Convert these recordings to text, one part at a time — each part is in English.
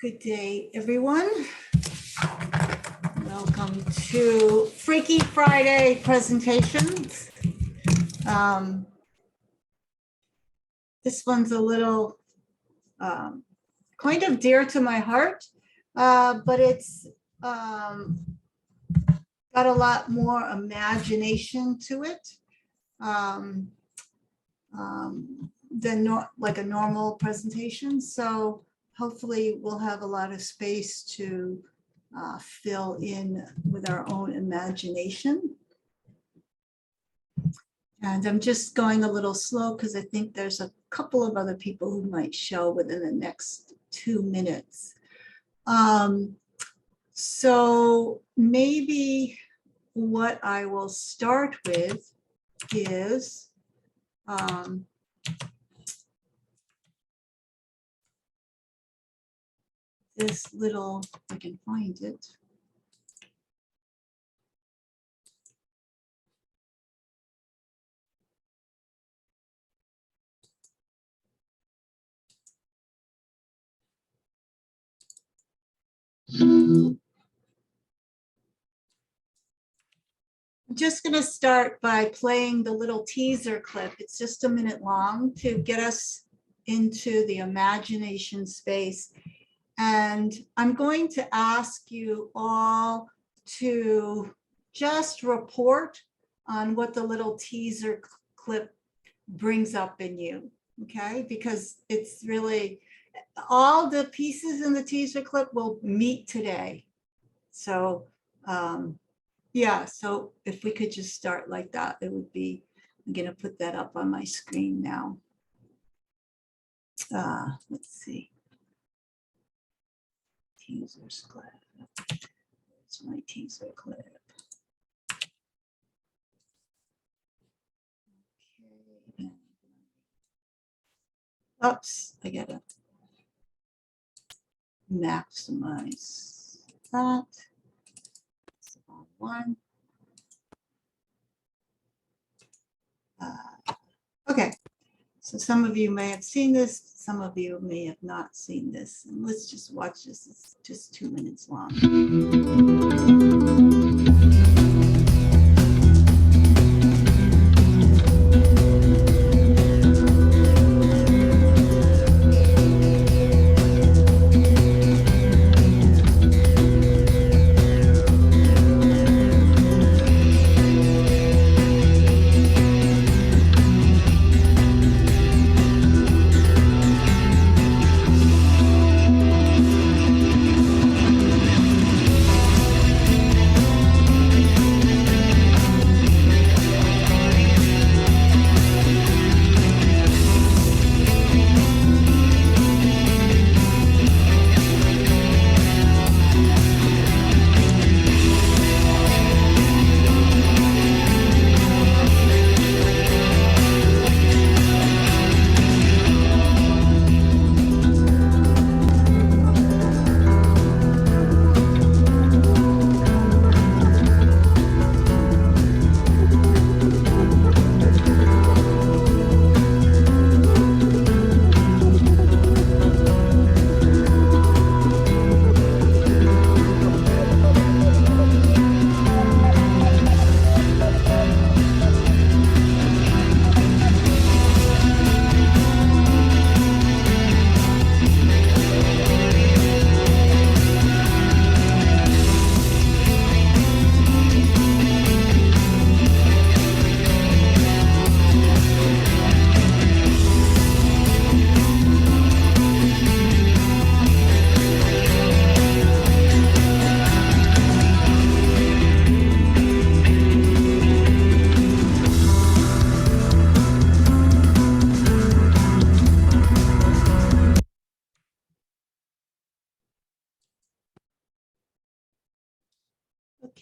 Good day, everyone. Welcome to Freaky Friday presentations. This one's a little kind of dear to my heart, but it's got a lot more imagination to it than like a normal presentation. So hopefully we'll have a lot of space to fill in with our own imagination. And I'm just going a little slow because I think there's a couple of other people who might show within the next 2 minutes. So maybe what I will start with is this little, if I can find it. I'm just going to start by playing the little teaser clip. It's just a minute long to get us into the imagination space. And I'm going to ask you all to just report on what the little teaser clip brings up in you, okay? Because it's really, all the pieces in the teaser clip will meet today. So yeah, so if we could just start like that, it would be, I'm gonna put that up on my screen now. Let's see. Teaser clip. It's my teaser clip. Okay. Oops, I gotta maximize that. That's the wrong one. Okay, so some of you may have seen this, some of you may have not seen this. And let's just watch this. It's just 2 minutes long.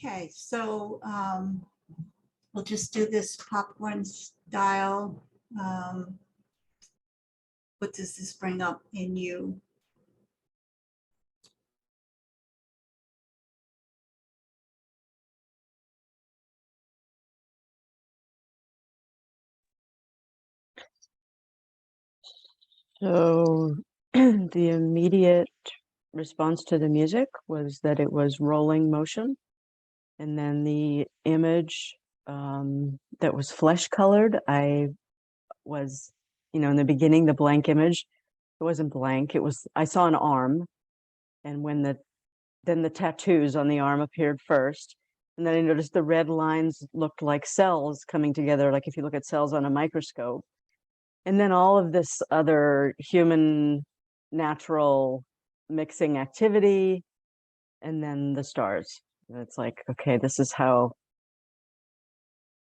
Okay, so we'll just do this popcorn style. What does this bring up in you? So the immediate response to the music was that it was rolling motion. And then the image that was flesh colored, I was, in the beginning, the blank image, it wasn't blank. I saw an arm. And then the tattoos on the arm appeared first. And then I noticed the red lines looked like cells coming together, like if you look at cells on a microscope. And then all of this other human natural mixing activity, and then the stars. And it's like, okay, this is how,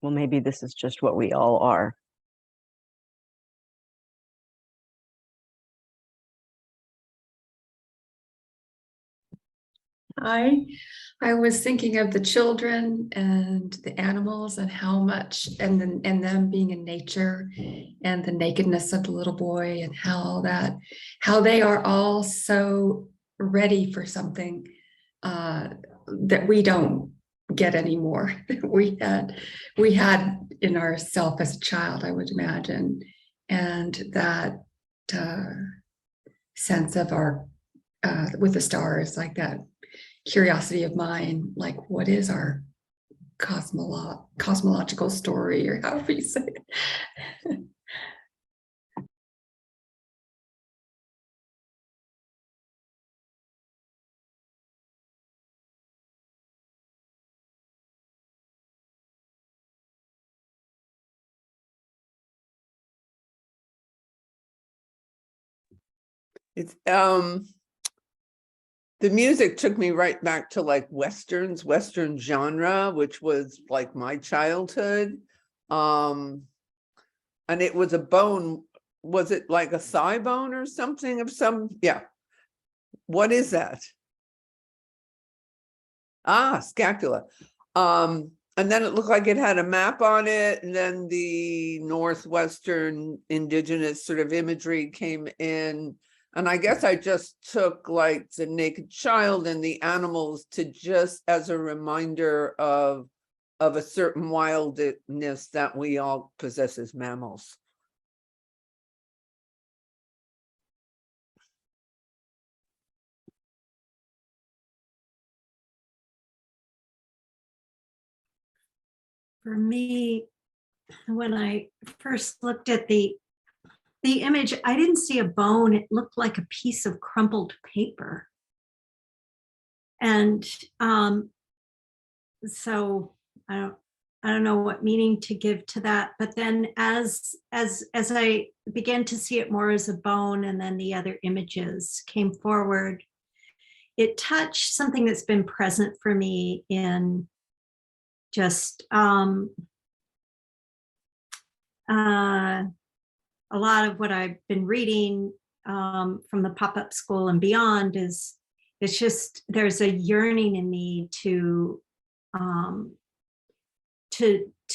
well, maybe this is just what we all are. I was thinking of the children and the animals and how much and them being in nature and the nakedness of the little boy and how they are all so ready for something that we don't get anymore. we had in ourself as a child, I would imagine, and that sense of our with the stars, like that curiosity of mine, like what is our cosmological story, or however you say it. It's the music took me right back to like Western genre, which was like my childhood. And it was a bone. Was it like a thigh bone or something of some? Yeah. What is that? Ah, scapula. And then it looked like it had a map on it, and then the Northwestern indigenous sort of imagery came in. And I guess I just took like the naked child and the animals to just as a reminder of a certain wildness that we all possess as mammals. For me, when I first looked at the image, I didn't see a bone. It looked like a piece of crumpled paper. And so I don't know what meaning to give to that. But then as I began to see it more as a bone, and then the other images came forward, it touched something that's been present for me in just a lot of what I've been reading from the pop-up school and beyond is it's just there's a yearning in me to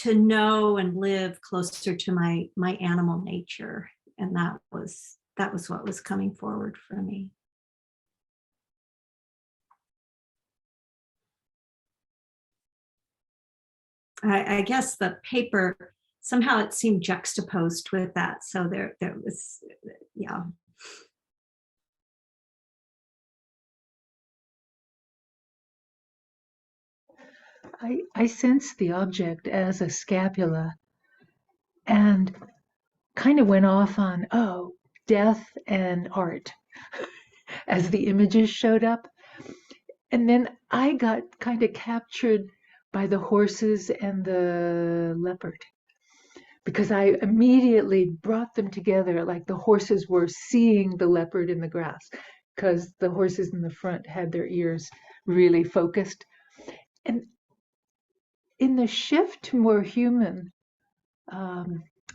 know and live closer to my animal nature, and that was what was coming forward for me. I guess the paper, somehow it seemed juxtaposed with that. So there was, yeah. I sensed the object as a scapula and kind of went off on, oh, death and art as the images showed up. And then I got kind of captured by the horses and the leopard, because I immediately brought them together, like the horses were seeing the leopard in the grass, because the horses in the front had their ears really focused. And in the shift to more human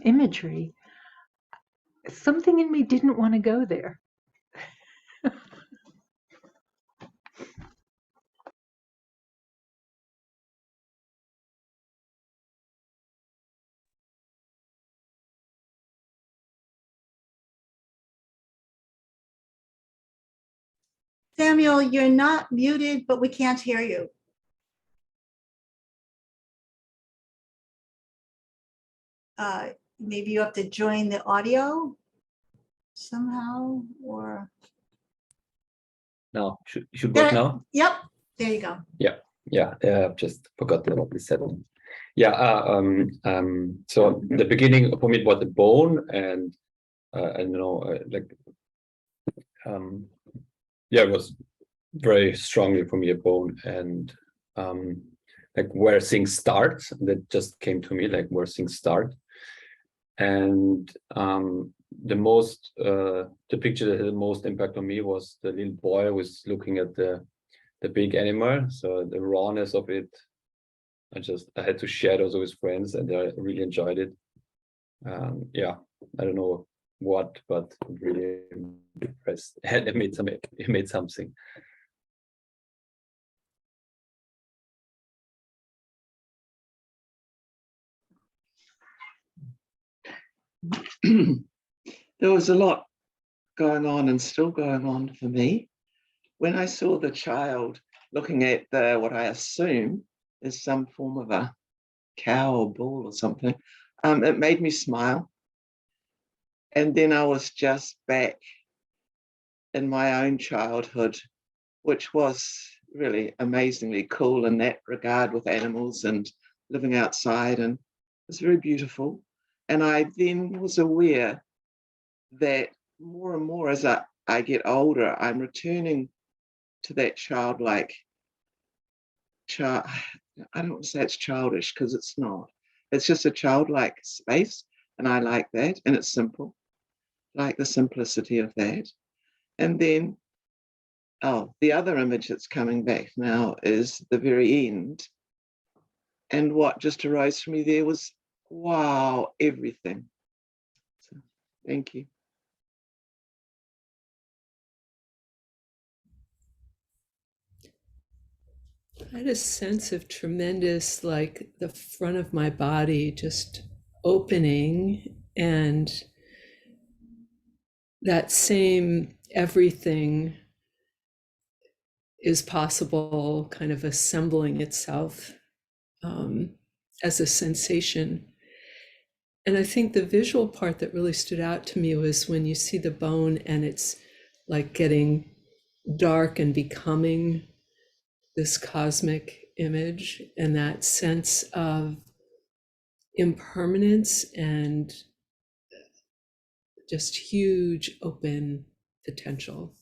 imagery, something in me didn't want to go there. Samuel, you're not muted, but we can't hear you. Maybe you have to join the audio. somehow, or? Now, should work There- now? Yep, there you go. Yeah, just forgot about the setting. Yeah, so the beginning for me it was the bone, and it was very strongly for me a bone, and like where things start. That just came to me, like where things start, and the picture that had the most impact on me was the little boy who was looking at the big animal, so the rawness of it. I had to share those with his friends, and I really enjoyed it. Yeah, I don't know what, but it really impressed. It made something. There was a lot going on and still going on for me. When I saw the child looking at what I assume is some form of a cow or bull or something, it made me smile. And then I was just back in my own childhood, which was really amazingly cool in that regard with animals and living outside, and it was very beautiful. And I then was aware that more and more as I get older, I'm returning to that childlike I don't want to say it's childish, because it's not. It's just a childlike space, and I like that, and it's simple, like the simplicity of that. And then, the other image that's coming back now is the very end. And what just arose for me there was, wow, everything. So, thank you. I had a sense of tremendous, like the front of my body just opening, and that same everything is possible kind of assembling itself as a sensation. And I think the visual part that really stood out to me was when you see the bone and it's like getting dark and becoming this cosmic image, and that sense of impermanence and just huge open potential.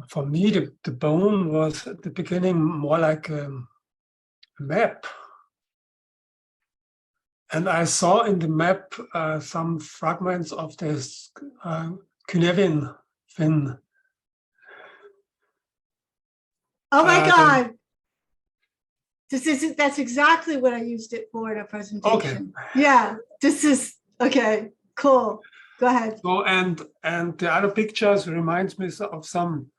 For me, the bone was at the beginning more like a map. And I saw in the map some fragments of this Cynefin fin. Oh my Uh, God. That's exactly what I used it for in a presentation. Yeah, this is, okay, cool. Go ahead. So, and the other pictures reminds me of some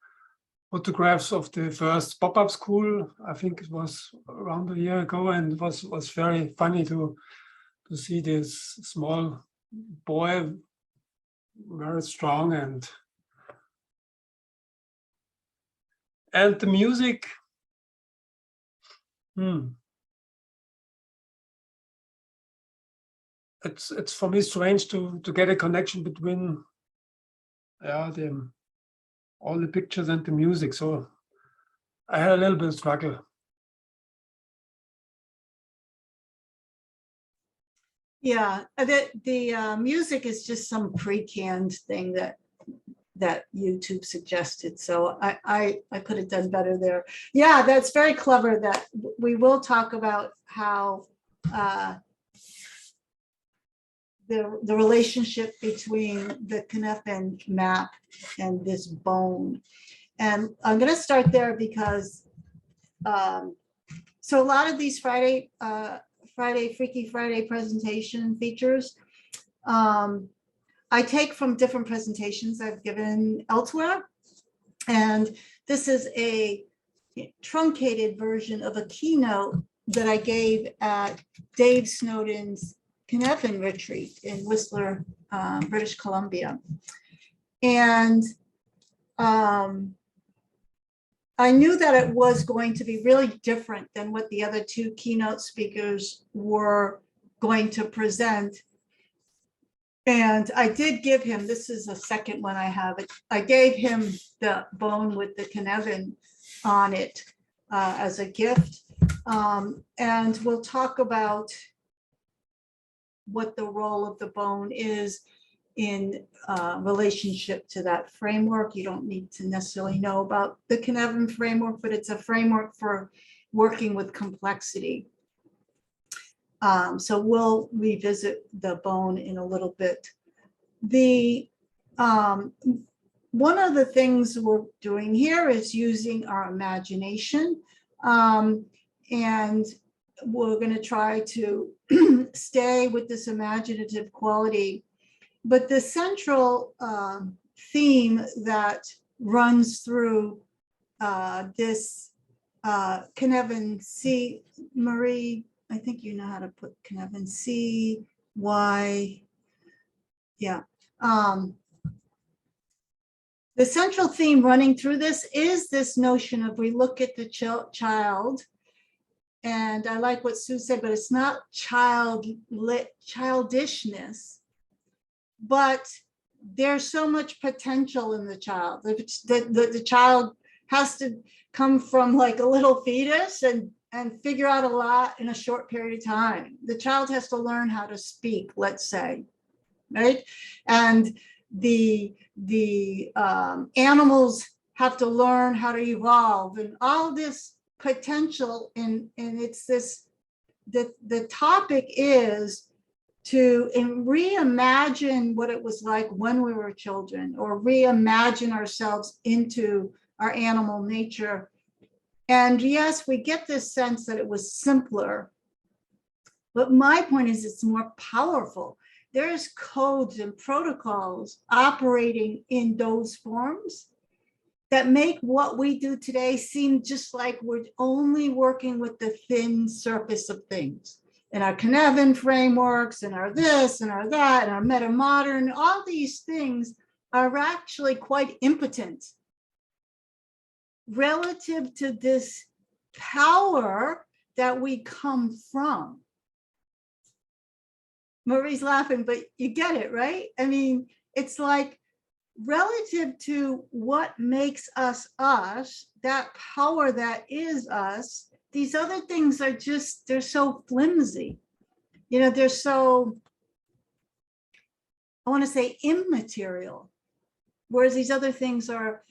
photographs of the first pop-up school. I think it was around a year ago, and it was very funny to see this small boy, very strong, and the music. It's for me strange to get a connection between all the pictures and the music. So I had a little bit of struggle. Yeah, the music is just some pre-canned thing that YouTube suggested. So I could have done better there. Yeah, that's very clever. That we will talk about how the relationship between the Cynefin map and this bone. And I'm going to start there because so a lot of these Freaky Friday presentation features I take from different presentations I've given elsewhere. And this is a truncated version of a keynote that I gave at Dave Snowden's Cynefin retreat in Whistler, British Columbia. And I knew that it was going to be really different than what the other two keynote speakers were going to present. And I did give him, this is the second one I have, I gave him the bone with the Cynefin on it as a gift. And we'll talk about what the role of the bone is in relationship to that framework. You don't need to necessarily know about the Cynefin framework, but it's a framework for working with complexity. So we'll revisit the bone in a little bit. One of the things we're doing here is using our imagination, and we're going to try to stay with this imaginative quality. But the central theme that runs through this Cynefin C, Marie, I think you know how to put Cynefin C, Y, yeah. The central theme running through this is this notion of we look at the child, and I like what Sue said, but it's not childishness, but there's so much potential in the child. The child has to come from like a little fetus and figure out a lot in a short period of time. The child has to learn how to speak, let's say, right? And the animals have to learn how to evolve, and all this potential, and it's this, the topic is to reimagine what it was like when we were children, or reimagine ourselves into our animal nature. And yes, we get this sense that it was simpler, but my point is it's more powerful. There's codes and protocols operating in those forms that make what we do today seem just like we're only working with the thin surface of things. And our Cynefin frameworks, and our this, and our that, and our meta-modern, all these things are actually quite impotent relative to this power that we come from. Marie's laughing, but you get it, right? I mean, it's like relative to what makes us us, that power that is us, these other things are just, they're so flimsy. You know, they're so, I want to say immaterial. Whereas these other things are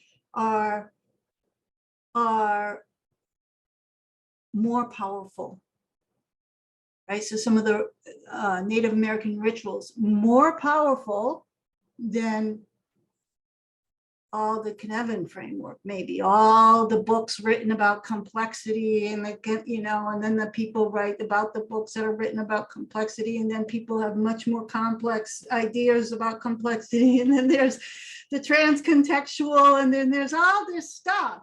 more powerful. Right, so some of the Native American rituals, more powerful than all the Cynefin framework, maybe all the books written about complexity, and and then the people write about the books that are written about complexity, and then people have much more complex ideas about complexity, and then there's the transcontextual, and then there's all this stuff.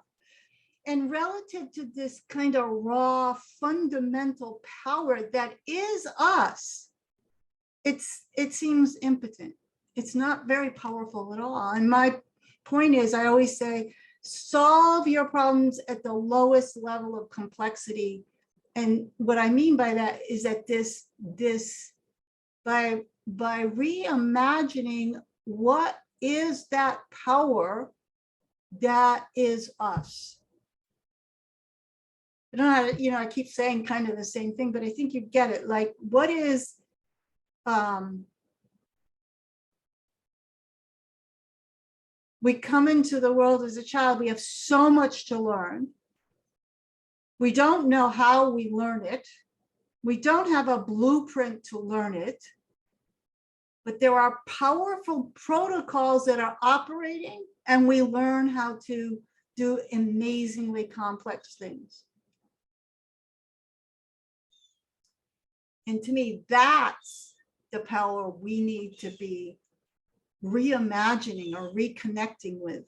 And relative to this kind of raw, fundamental power that is us, it seems impotent. It's not very powerful at all. And my point is, I always say, solve your problems at the lowest level of complexity. And what I mean by that is that by reimagining what is that power that is us. I don't know how to, I keep saying kind of the same thing, but I think you get it. Like, what is, we come into the world as a child, we have so much to learn. We don't know how we learn it. We don't have a blueprint to learn it, but there are powerful protocols that are operating, and we learn how to do amazingly complex things. And to me, that's the power we need to be reimagining or reconnecting with.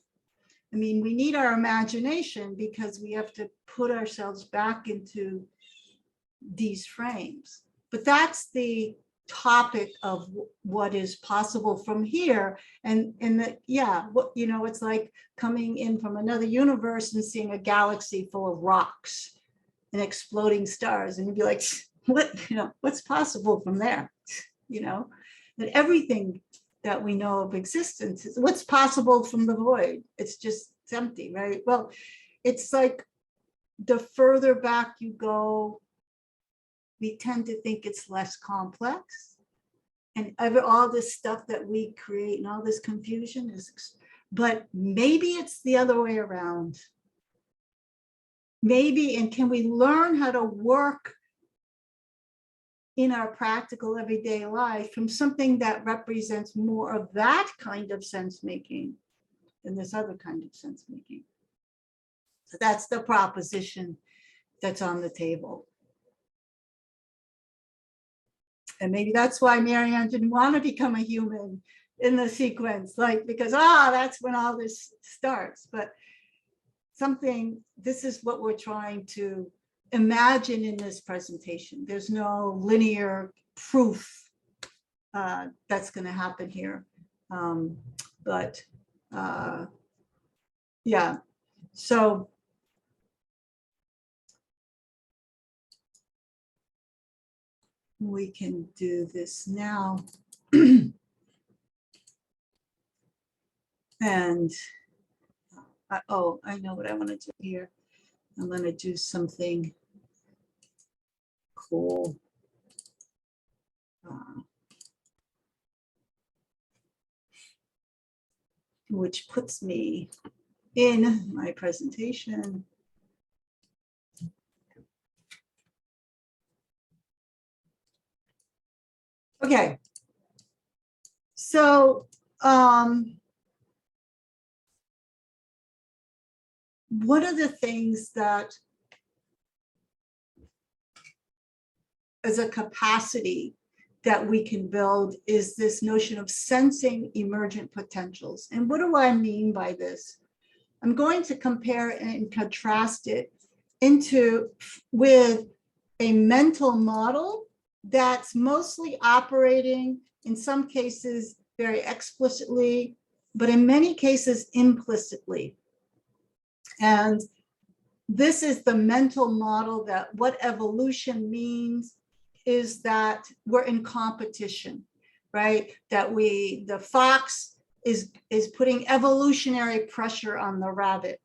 I mean, we need our imagination because we have to put ourselves back into these frames. But that's the topic of what is possible from here. And that, yeah, what, you know, it's like coming in from another universe and seeing a galaxy full of rocks and exploding stars. And you'd be like, what, you know, what's possible from there? You know, that everything that we know of existence is what's possible from the void. It's just, it's empty, right? Well, it's like the further back you go, we tend to think it's less complex. And all this stuff that we create and all this confusion is, but maybe it's the other way around. Maybe, and can we learn how to work in our practical everyday life from something that represents more of that kind of sense making than this other kind of sense making? So that's the proposition that's on the table. And maybe that's why Marianne didn't want to become a human in the sequence, like, because, that's when all this starts. But this is what we're trying to imagine in this presentation. There's no linear proof that's going to happen here. Yeah, so we can do this now. And I know what I want to do here. I'm going to do something cool. Which puts me in my presentation. Okay. So, one of the things that as a capacity that we can build is this notion of sensing emergent potentials. And what do I mean by this? I'm going to compare and contrast it with a mental model that's mostly operating, in some cases very explicitly, but in many cases implicitly. And this is the mental model that what evolution means is that we're in competition, right? That the fox is putting evolutionary pressure on the rabbit,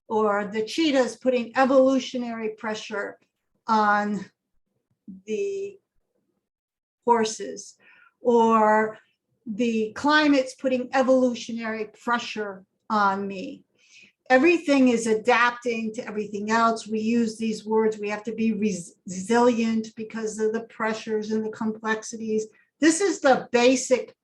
or the cheetah is putting evolutionary pressure on the horses, or the climate's putting evolutionary pressure on me. Everything is adapting to everything else. We use these words. We have to be resilient because of the pressures and the complexities. This is the basic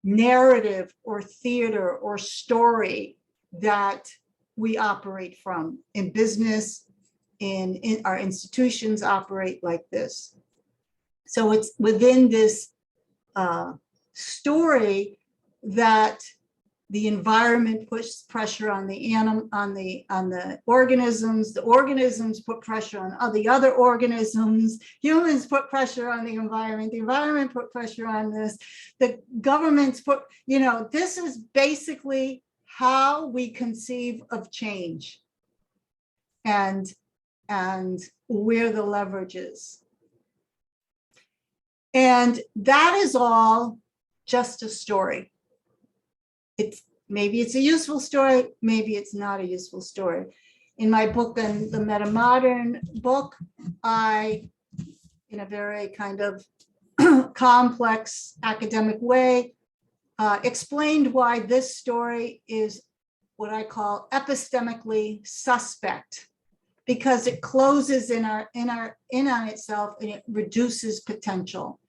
narrative or theater or story that we operate from in business, in our institutions operate like this. So it's within this story that the environment puts pressure on the organisms. The organisms put pressure on the other organisms. Humans put pressure on the environment put pressure on this. The governments put, this is basically how we conceive of change and where the leverage is. And that is all just a story. Maybe it's a useful story, maybe it's not a useful story. In my book, and the Metamodern book, I, in a very kind of complex academic way, explained why this story is what I call epistemically suspect, because it closes in on itself and it reduces potential.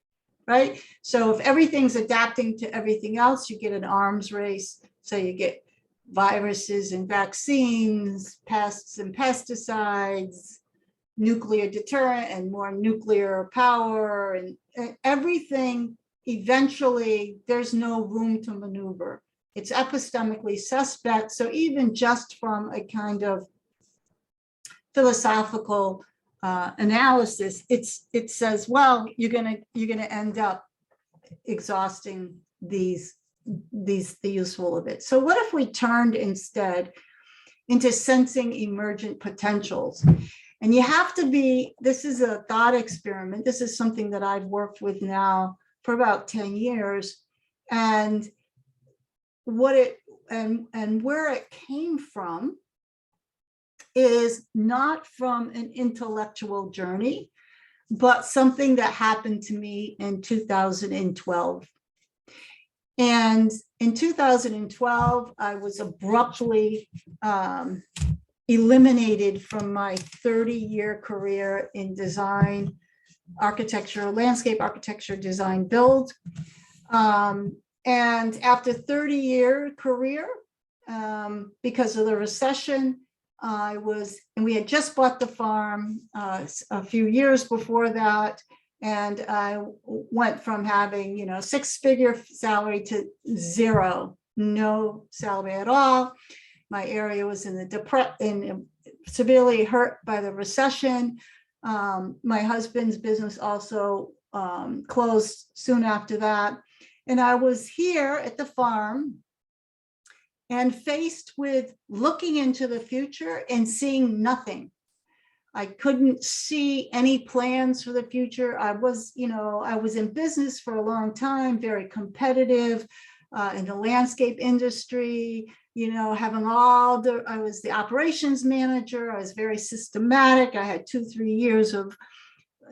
Right? So if everything's adapting to everything else, you get an arms race. So you get viruses and vaccines, pests and pesticides, nuclear deterrent and more nuclear power, and everything. Eventually, there's no room to maneuver. It's epistemically suspect. So even just from a kind of philosophical analysis, it says, well, you're gonna end up exhausting the useful of it. So what if we turned instead into sensing emergent potentials? And you have to be, this is a thought experiment. This is something that I've worked with now for about 10 years. And what it, and where it came from is not from an intellectual journey, but something that happened to me in 2012. And in 2012, I was abruptly eliminated from my 30-year career in design, architecture, landscape architecture, design, build. And after 30-year career, because of the recession, and we had just bought the farm a few years before that. And I went from having, 6-figure salary to 0, no salary at all. My area was in the severely hurt by the recession. My husband's business also closed soon after that. And I was here at the farm and faced with looking into the future and seeing nothing. I couldn't see any plans for the future. I was in business for a long time, very competitive in the landscape industry, having I was the operations manager. I was very systematic. I had 2-3 years of,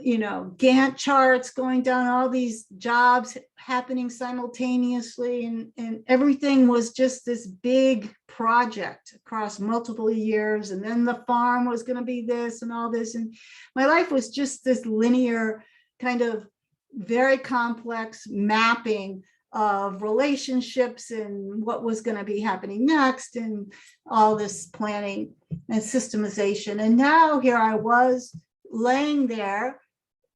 Gantt charts going down, all these jobs happening simultaneously. And everything was just this big project across multiple years. And then the farm was going to be this and all this. And my life was just this linear kind of very complex mapping of relationships and what was going to be happening next and all this planning and systemization. And now here I was laying there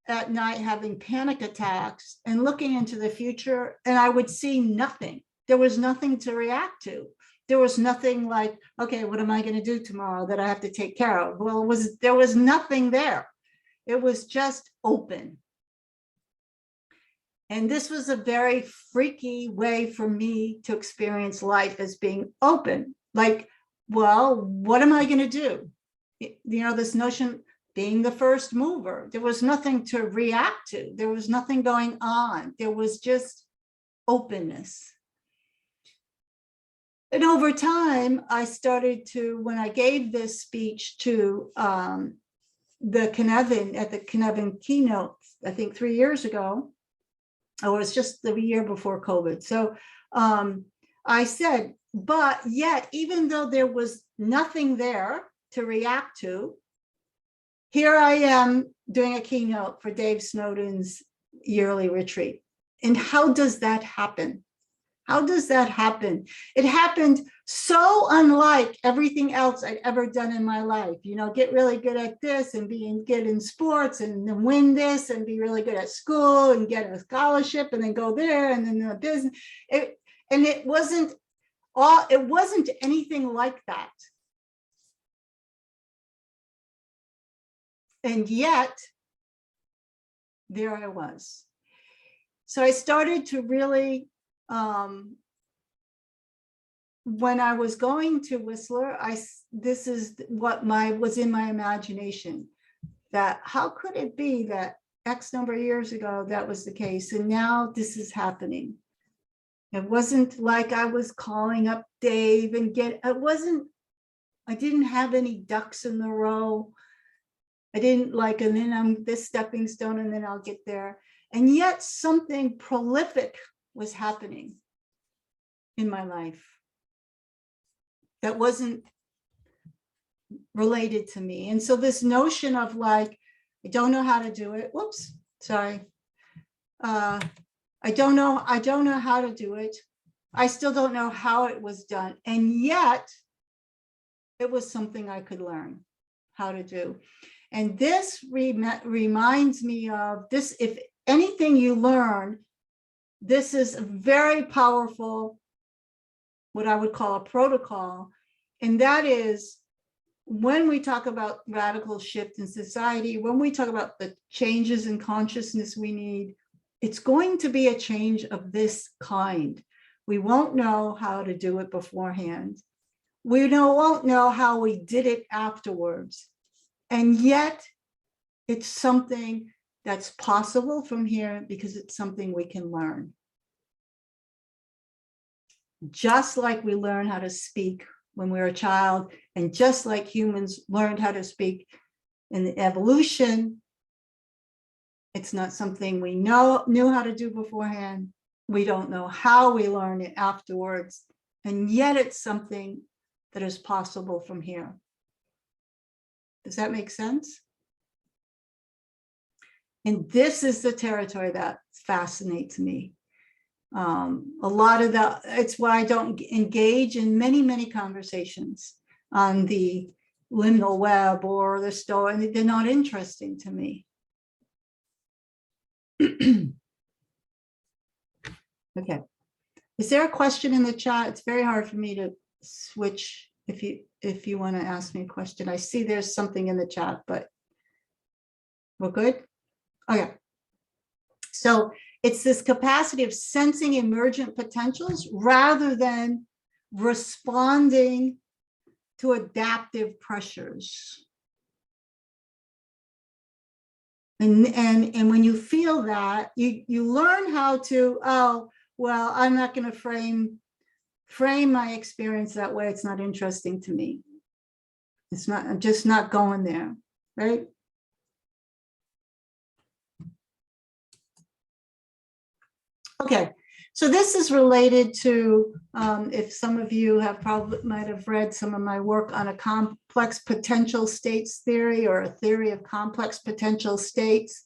at night having panic attacks and looking into the future, and I would see nothing. There was nothing to react to. There was nothing like, okay, what am I going to do tomorrow that I have to take care of? Well, there was nothing there. It was just open. And this was a very freaky way for me to experience life, as being open. Like, well, what am I going to do? This notion, being the first mover, there was nothing to react to. There was nothing going on. There was just openness. And over time, I started to, when I gave this speech to the Cynefin, at the Cynefin keynote, I think 3 years ago, or it was just the year before COVID. So I said, but yet, even though there was nothing there to react to, here I am doing a keynote for Dave Snowden's yearly retreat. And how does that happen? How does that happen? It happened so unlike everything else I'd ever done in my life. Get really good at this and being good in sports and then win this and be really good at school and get a scholarship and then go there and then the business. It wasn't anything like that. And yet, there I was. So I started to really, when I was going to Whistler, this is what was in my imagination, that how could it be that X number of years ago that was the case, and now this is happening. It wasn't like I was calling up Dave and I didn't have any ducks in the row. I didn't and then I'm this stepping stone and then I'll get there. And yet something prolific was happening in my life that wasn't related to me. And so this notion of I don't know how to do it. Whoops, sorry. I don't know how to do it. I still don't know how it was done. And yet it was something I could learn how to do. And this reminds me of this. If anything you learn, this is a very powerful what I would call a protocol. And that is, when we talk about radical shift in society, when we talk about the changes in consciousness we need, it's going to be a change of this kind. We won't know how to do it beforehand. We won't know how we did it afterwards. And yet it's something that's possible from here because it's something we can learn. Just like we learn how to speak when we were a child, and just like humans learned how to speak in the evolution, it's not something we knew how to do beforehand. We don't know how we learn it afterwards. And yet it's something that is possible from here. Does that make sense? And this is the territory that fascinates me. A lot of that, it's why I don't engage in many conversations on the liminal web or the store, and they're not interesting to me. Okay. Is there a question in the chat? It's very hard for me to switch if you want to ask me a question. I see there's something in the chat, but we're good? Okay. So it's this capacity of sensing emergent potentials rather than responding to adaptive pressures. And when you feel that, you learn how to, oh, well, I'm not going to frame my experience that way. It's not interesting to me. It's not, I'm just not going there, right? Okay, so this is related to, if some of you have might have read some of my work on a complex potential states theory or a theory of complex potential states.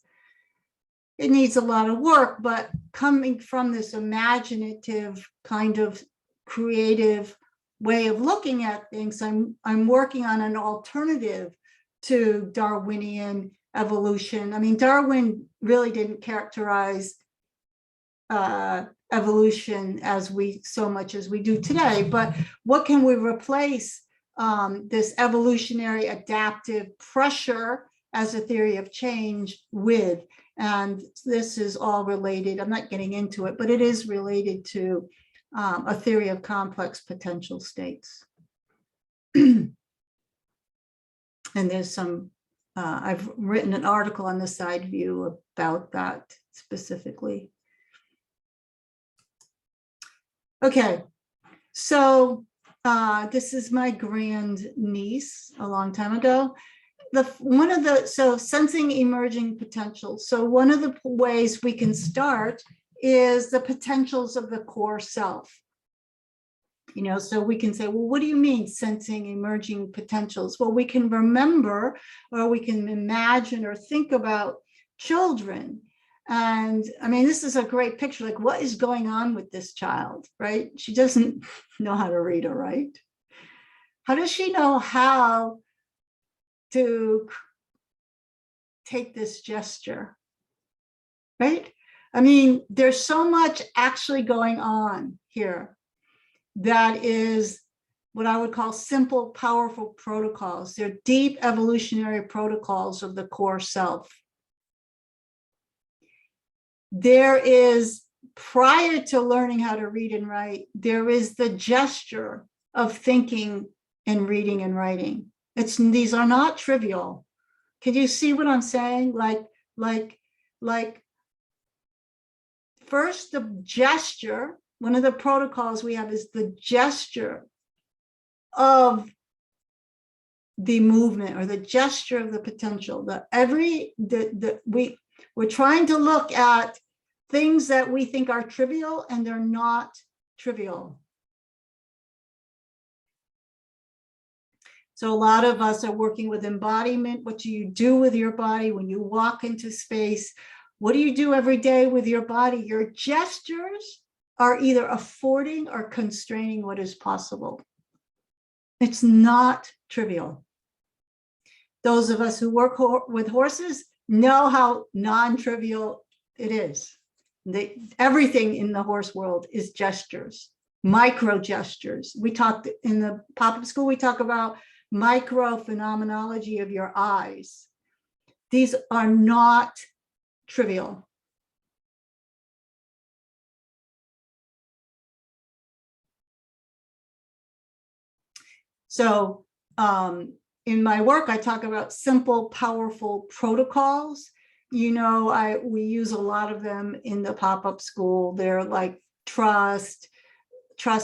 It needs a lot of work, but coming from this imaginative kind of creative way of looking at things, I'm working on an alternative to Darwinian evolution. I mean, Darwin really didn't characterize evolution as so much as we do today, but what can we replace this evolutionary adaptive pressure as a theory of change with? And this is all related. I'm not getting into it, but it is related to a theory of complex potential states. And there's some, I've written an article on the side view about that specifically. Okay, so this is my grandniece a long time ago. So sensing emerging potentials. So one of the ways we can start is the potentials of the core self. You know, so we can say, well, what do you mean sensing emerging potentials? Well, we can remember, or we can imagine or think about children. And I mean, this is a great picture, like what is going on with this child, right? She doesn't know how to read or write. How does she know how to take this gesture, right? I mean, there's so much actually going on here that is what I would call simple, powerful protocols. They're deep evolutionary protocols of the core self. There is, prior to learning how to read and write, there is the gesture of thinking and reading and writing. These are not trivial. Can you see what I'm saying? Like first the gesture, one of the protocols we have is the gesture of the movement or the gesture of the potential. We're trying to look at things that we think are trivial, and they're not trivial. So a lot of us are working with embodiment. What do you do with your body when you walk into space? What do you do every day with your body? Your gestures are either affording or constraining what is possible. It's not trivial. Those of us who work with horses know how non-trivial it is. Everything in the horse world is gestures. micro gestures. We talked in the pop-up school, we talk about micro phenomenology of your eyes. These are not trivial. So in my work, I talk about simple, powerful protocols. You know, we use a lot of them in the pop-up school. They're like trust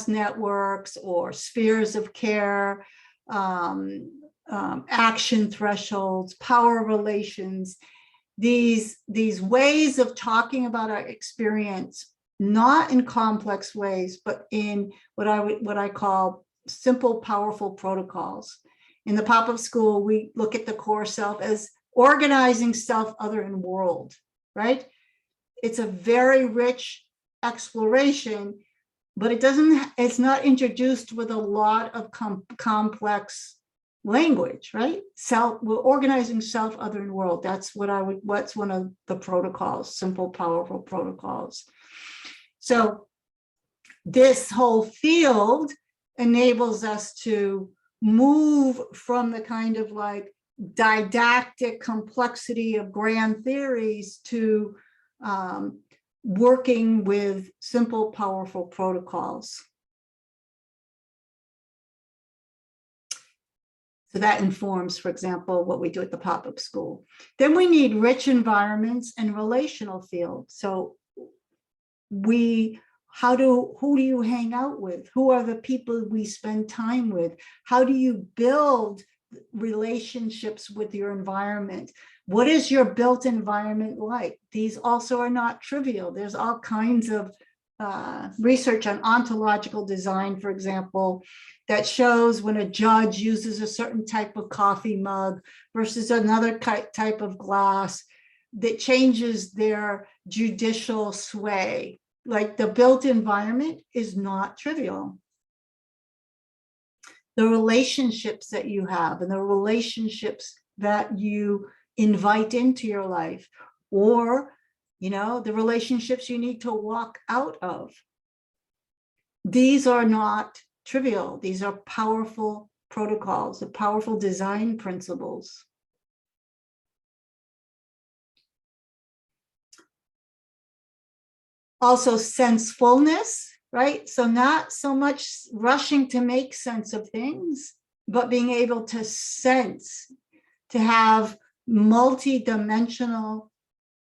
networks or spheres of care, action thresholds, power relations. These ways of talking about our experience, not in complex ways, but in what I call simple, powerful protocols. In the pop-up school, we look at the core self as organizing self, other, and world, right? It's a very rich exploration, but it's not introduced with a lot of complex language, right? We're organizing self, other, and world. That's what's one of the protocols, simple, powerful protocols. So this whole field enables us to move from the kind of like didactic complexity of grand theories to working with simple, powerful protocols. So that informs, for example, what we do at the pop-up school. Then we need rich environments and relational fields. So who do you hang out with? Who are the people we spend time with? How do you build relationships with your environment? What is your built environment like? These also are not trivial. There's all kinds of research on ontological design, for example, that shows when a judge uses a certain type of coffee mug versus another type of glass, that changes their judicial sway. Like the built environment is not trivial. The relationships that you have and the relationships that you invite into your life, or, you know, the relationships you need to walk out of. These are not trivial. These are powerful protocols, the powerful design principles. Also sensefulness, right? So not so much rushing to make sense of things, but being able to sense, to have multi-dimensional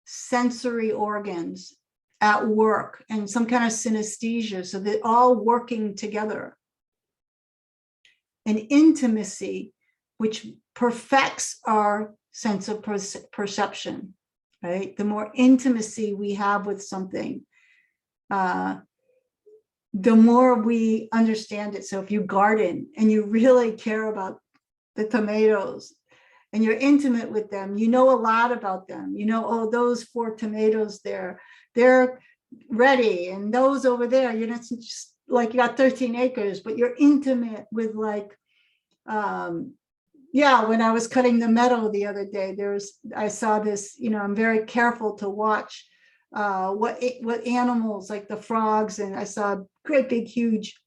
sensory organs at work and some kind of synesthesia, so they're all working together. And intimacy, which perfects our sense of perception, right? The more intimacy we have with something, the more we understand it. So if you garden and you really care about the tomatoes and you're intimate with them, you know a lot about them. You know, oh, those 4 tomatoes there, they're ready. And those over there, you know, it's just like you got 13 acres, but you're intimate with like, yeah, when I was cutting the meadow the other day, I saw this, you know, I'm very careful to watch what animals, like the frogs, and I saw a great big huge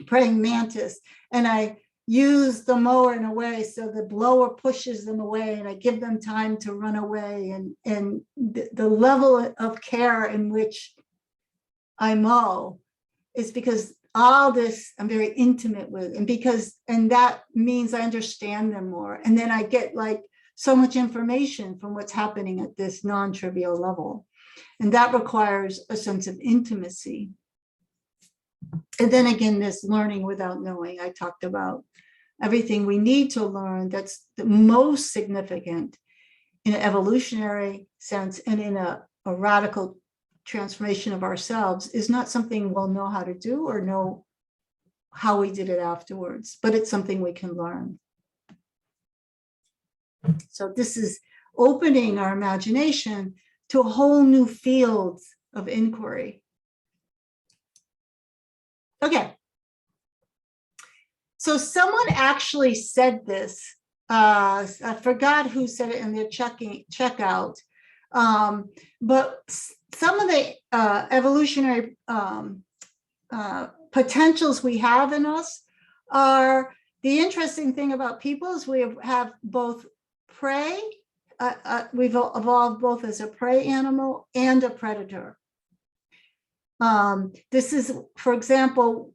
praying mantis, and I use the mower in a way so the blower pushes them away and I give them time to run away, and the level of care in which I mow is because all this I'm very intimate with, and that means I understand them more, and then I get like so much information from what's happening at this non-trivial level. And that requires a sense of intimacy. And then again, this learning without knowing, I talked about everything we need to learn that's the most significant in an evolutionary sense and in a radical transformation of ourselves is not something we'll know how to do or know how we did it afterwards, but it's something we can learn. So this is opening our imagination to a whole new field of inquiry. Okay. So someone actually said this. I forgot who said it in their checkout. But some of the evolutionary potentials we have in us are, the interesting thing about people is we have both prey, we've evolved both as a prey animal and a predator. This is, for example,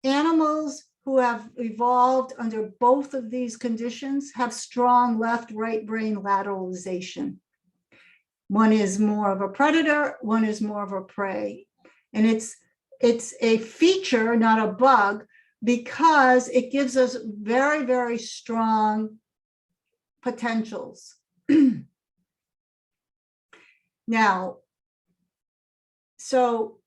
animals who have evolved under both of these conditions have strong left-right brain lateralization. One is more of a predator, one is more of a prey. And it's a feature, not a bug, because it gives us very, very strong potentials. Now, so,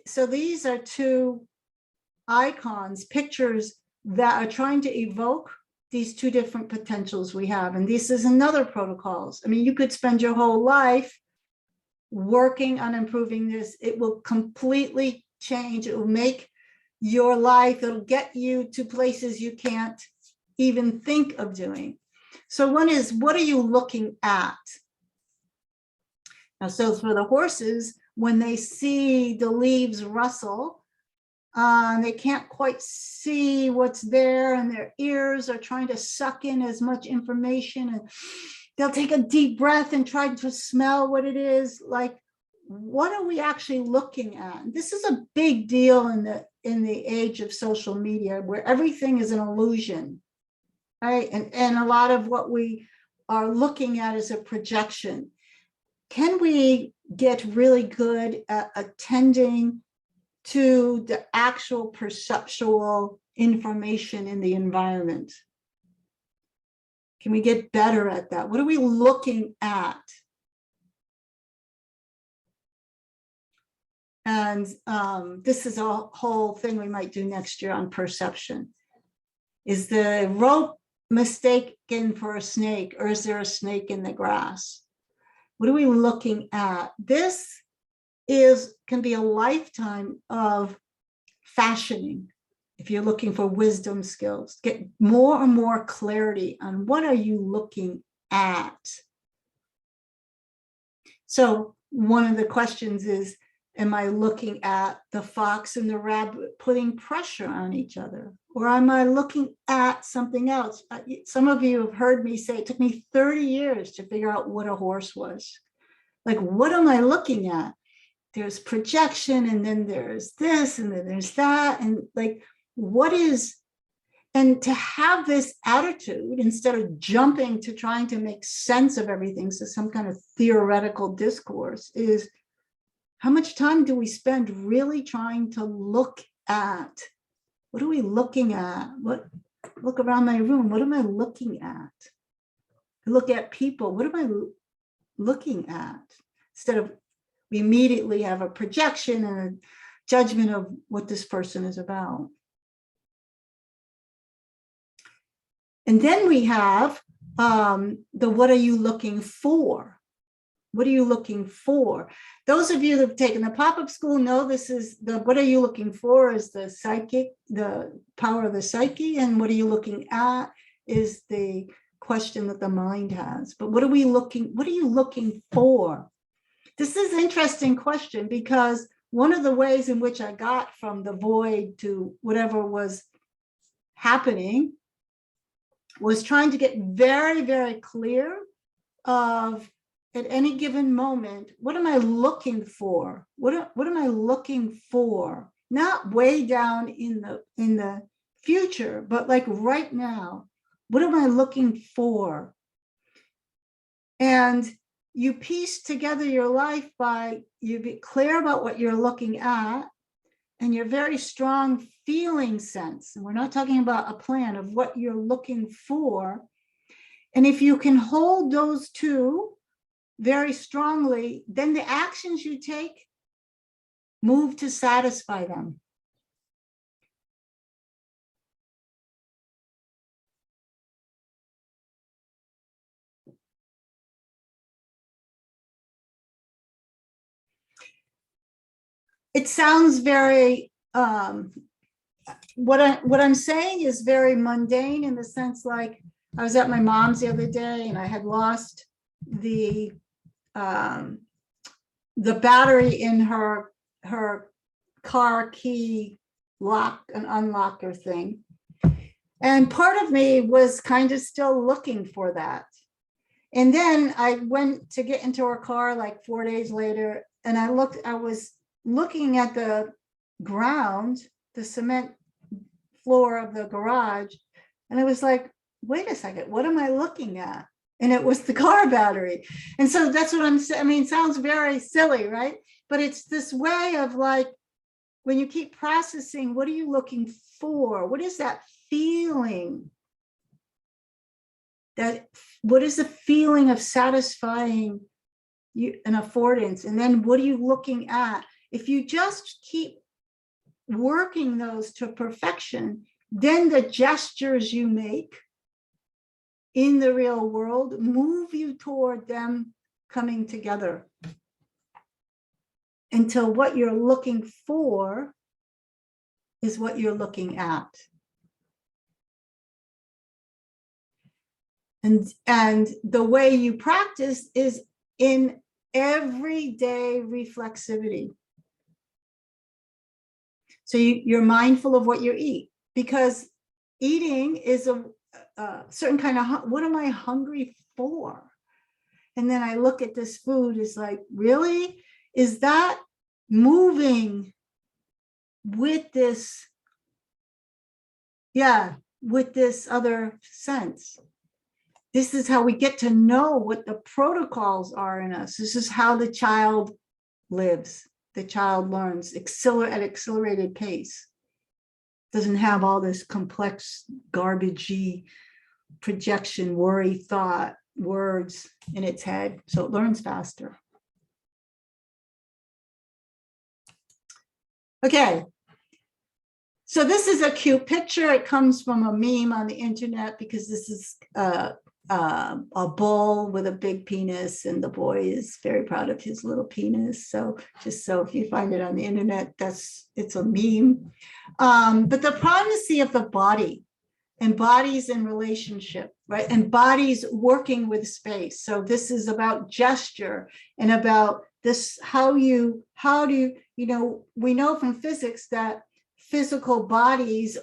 so these are two icons, pictures that are trying to evoke these two different potentials we have. And this is another protocols. I mean, you could spend your whole life working on improving this. It will completely change. It will make your life, it'll get you to places you can't even think of doing. So one is, what are you looking at? Now, so for the horses, when they see the leaves rustle, they can't quite see what's there, and their ears are trying to suck in as much information, and they'll take a deep breath and try to smell what it is. Like, what are we actually looking at? This is a big deal in the age of social media, where everything is an illusion, right? And a lot of what we are looking at is a projection. Can we get really good at attending to the actual perceptual information in the environment? Can we get better at that? What are we looking at? And this is a whole thing we might do next year on perception. Is the rope mistaken for a snake, or is there a snake in the grass? What are we looking at? This can be a lifetime of fashioning. If you're looking for wisdom skills, get more and more clarity on what are you looking at. So one of the questions is, am I looking at the fox and the rabbit putting pressure on each other? Or am I looking at something else? Some of you have heard me say, it took me 30 years to figure out what a horse was. Like, what am I looking at? There's projection, and then there's this, and then there's that. And like, what is, and to have this attitude, instead of jumping to trying to make sense of everything, so some kind of theoretical discourse, is how much time do we spend really trying to look at? What are we looking at? Look around my room. What am I looking at? I look at people. What am I looking at? Instead of, we immediately have a projection and a judgment of what this person is about. And then we have the what are you looking for? What are you looking for? Those of you that have taken the pop-up school know this is the, what are you looking for is the psychic, the power of the psyche, and what are you looking at is the question that the mind has. But what are you looking for? This is an interesting question, because one of the ways in which I got from the void to whatever was happening was trying to get very, very clear of, at any given moment, what am I looking for? What am I looking for? Not way down in the future, but like right now, what am I looking for? And you piece together your life by, you get clear about what you're looking at, and your very strong feeling sense. And we're not talking about a plan of what you're looking for. And if you can hold those two very strongly, then the actions you take move to satisfy them. It sounds very, what I'm saying is very mundane, in the sense, like, I was at my mom's the other day and I had lost the the battery in her car key lock and unlocker thing. And part of me was kind of still looking for that. And then I went to get into her car like 4 days later, and I was looking at the ground, the cement floor of the garage, and I was like, wait a second, what am I looking at? And it was the car battery. And so that's what I'm saying. I mean, it sounds very silly, right? But it's this way of like, when you keep processing, what are you looking for? What is that feeling? What is the feeling of satisfying you, an affordance? And then what are you looking at? If you just keep working those to perfection, then the gestures you make in the real world move you toward them coming together, until what you're looking for is what you're looking at. And the way you practice is in everyday reflexivity. So you're mindful of what you eat, because eating is a certain kind of, what am I hungry for? And then I look at this food, is like, really? Is that moving with this, with this other sense? This is how we get to know what the protocols are in us. This is how the child lives. The child learns at accelerated pace. Doesn't have all this complex, garbagey projection, worry, thought, words in its head. So it learns faster. Okay. So this is a cute picture. It comes from a meme on the internet, because this is a bull with a big penis, and the boy is very proud of his little penis. So just so if you find it on the internet, it's a meme. But the primacy of the body, and bodies in relationship, right? And bodies working with space. So this is about gesture and about this, how do you, we know from physics that physical bodies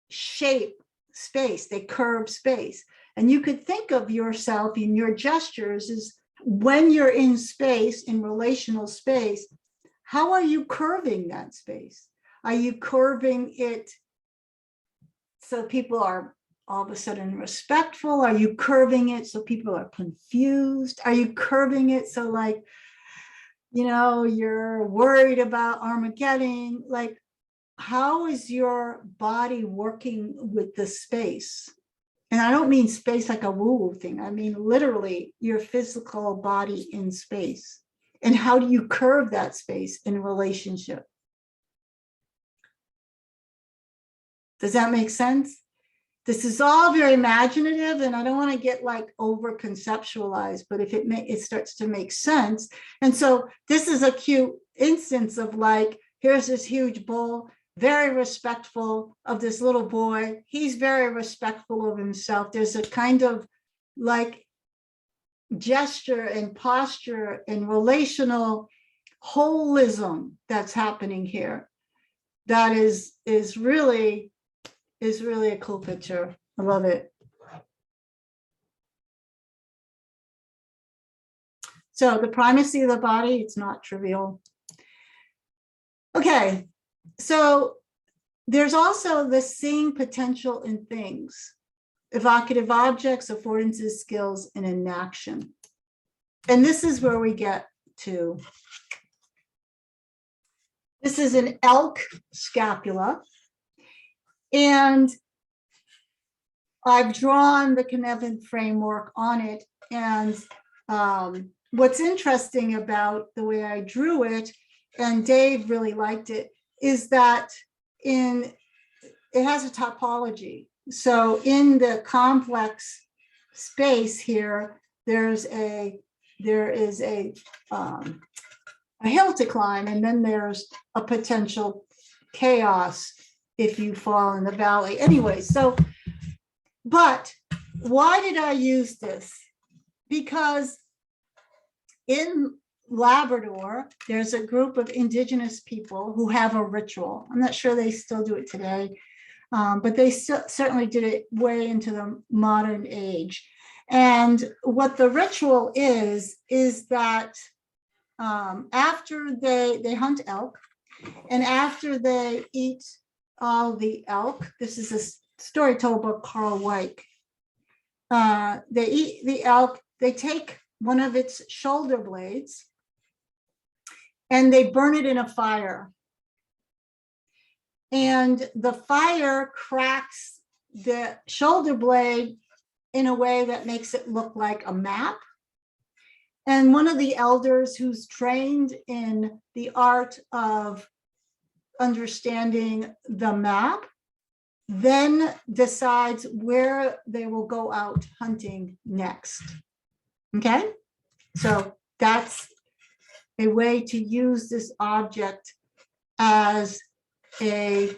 shape space, they curve space. And you could think of yourself in your gestures as, when you're in space, in relational space, how are you curving that space? Are you curving it so people are all of a sudden respectful? Are you curving it so people are confused? Are you curving it so, like, you're worried about Armageddon? Like, how is your body working with the space? And I don't mean space like a woo-woo thing. I mean literally your physical body in space. And how do you curve that space in relationship? Does that make sense? This is all very imaginative, and I don't want to get like over conceptualized, but if it starts to make sense. And so this is a cute instance of, like, here's this huge bull, very respectful of this little boy. He's very respectful of himself. There's a kind of like gesture and posture and relational holism that's happening here. That is really a cool picture. I love it. So the primacy of the body, it's not trivial. Okay, so there's also the seeing potential in things, evocative objects, affordances, skills, and inaction. And this is where we get to. This is an elk scapula. And I've drawn the Cynefin framework on it. And what's interesting about the way I drew it, and Dave really liked it, is that it has a topology. So in the complex space here, there is a hill to climb, and then there's a potential chaos if you fall in the valley. Anyway, so, but why did I use this? Because in Labrador, there's a group of indigenous people who have a ritual. I'm not sure they still do it today, but they certainly did it way into the modern age. And what the ritual is that after they hunt elk, and after they eat all the elk, this is a story told by Carl Weick. They eat the elk, they take one of its shoulder blades and they burn it in a fire. And the fire cracks the shoulder blade in a way that makes it look like a map. And one of the elders who's trained in the art of understanding the map then decides where they will go out hunting next. Okay, so that's a way to use this object as a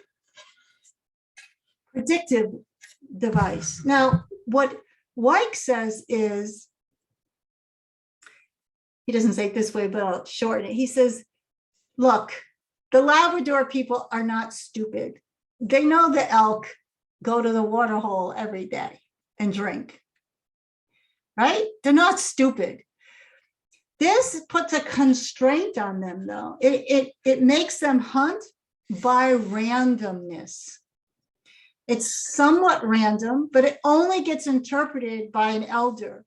predictive device. Now, what Weick says is, he doesn't say it this way, but I'll shorten it. He says, look, the Labrador people are not stupid. They know the elk go to the water hole every day and drink, right? They're not stupid. This puts a constraint on them, though. It makes them hunt by randomness. It's somewhat random, but it only gets interpreted by an elder.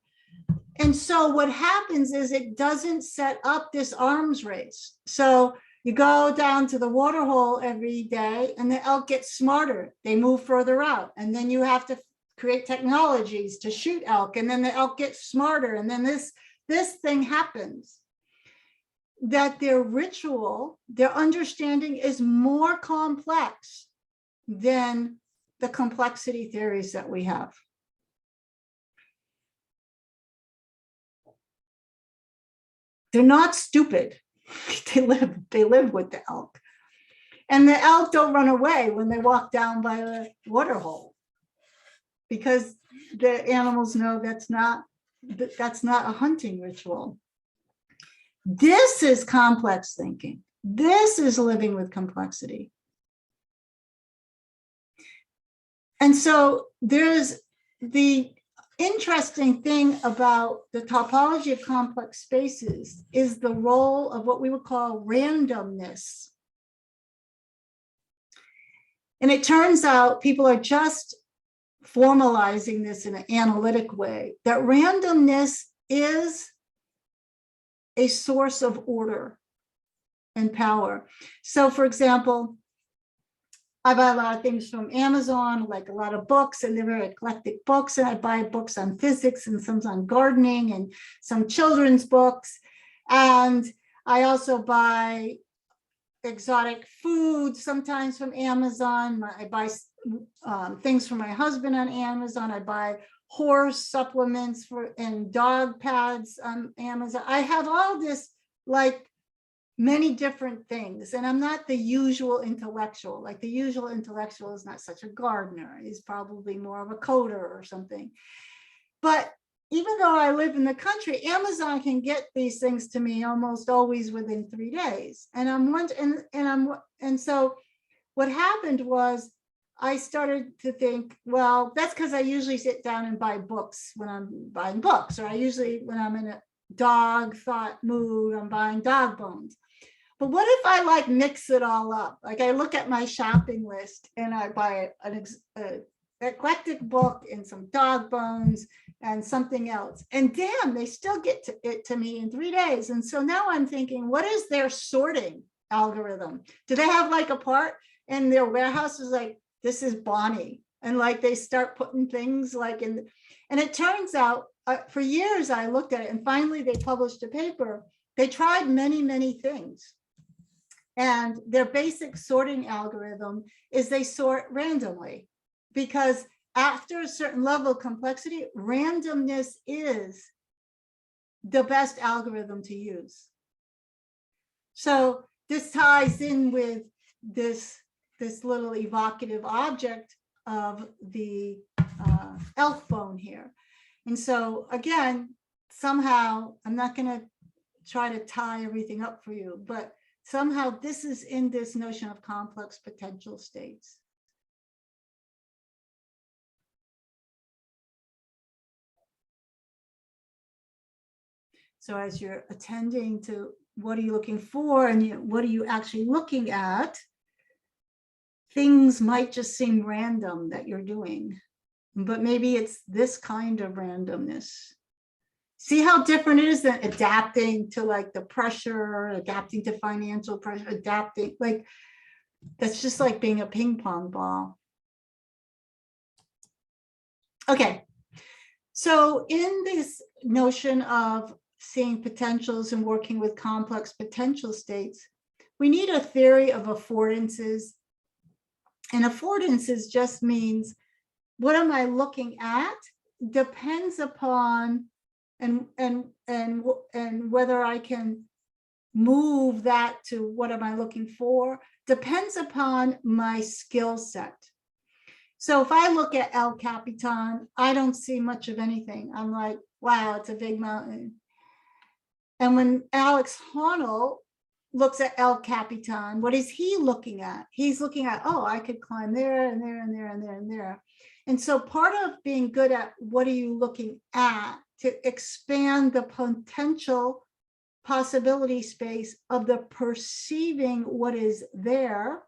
And so what happens is it doesn't set up this arms race. So you go down to the water hole every day and the elk get smarter. They move further out. And then you have to create technologies to shoot elk. And then the elk gets smarter. And then this thing happens. That their ritual, their understanding is more complex than the complexity theories that we have. They're not stupid. They live with the elk. And the elk don't run away when they walk down by a water hole, because the animals know that's not a hunting ritual. This is complex thinking. This is living with complexity. And so there's the interesting thing about the topology of complex spaces is the role of what we would call randomness. And it turns out people are just formalizing this in an analytic way, that randomness is a source of order and power. So for example, I buy a lot of things from Amazon, like a lot of books, and they're very eclectic books. And I buy books on physics and some on gardening and some children's books. And I also buy exotic food, sometimes from Amazon. I buy things for my husband on Amazon. I buy horse supplements and dog pads on Amazon. I have all this, like, many different things. And I'm not the usual intellectual. Like, the usual intellectual is not such a gardener. He's probably more of a coder or something. But even though I live in the country, Amazon can get these things to me almost always within 3 days. And so what happened was I started to think, well, that's because I usually sit down and buy books when I'm buying books, or I usually, when I'm in a dog thought mood, I'm buying dog bones. But what if I like mix it all up? Like, I look at my shopping list and I buy an eclectic book and some dog bones and something else. And damn, they still get it to me in 3 days. And so now I'm thinking, what is their sorting algorithm? Do they have like a part in their warehouse is like, this is Bonnie. And like, they start putting things like in, and it turns out for years I looked at it, and finally they published a paper. They tried many, many things. And their basic sorting algorithm is they sort randomly, because after a certain level of complexity, randomness is the best algorithm to use. So this ties in with this little evocative object of the elk bone here. And so again, somehow, I'm not going to try to tie everything up for you, but somehow this is in this notion of complex potential states. So as you're attending to what are you looking for and what are you actually looking at, things might just seem random that you're doing, but maybe it's this kind of randomness. See how different it is than adapting to like the pressure, adapting to financial pressure, adapting, like that's just like being a ping pong ball. Okay, so in this notion of seeing potentials and working with complex potential states, we need a theory of affordances. And affordances just means what am I looking at depends upon and whether I can move that to what am I looking for depends upon my skill set. So if I look at El Capitan, I don't see much of anything. I'm like, wow, it's a big mountain. And when Alex Honnold looks at El Capitan, what is he looking at? He's looking at, oh, I could climb there and there and there and there and there. And so part of being good at what are you looking at to expand the potential possibility space of the perceiving what is there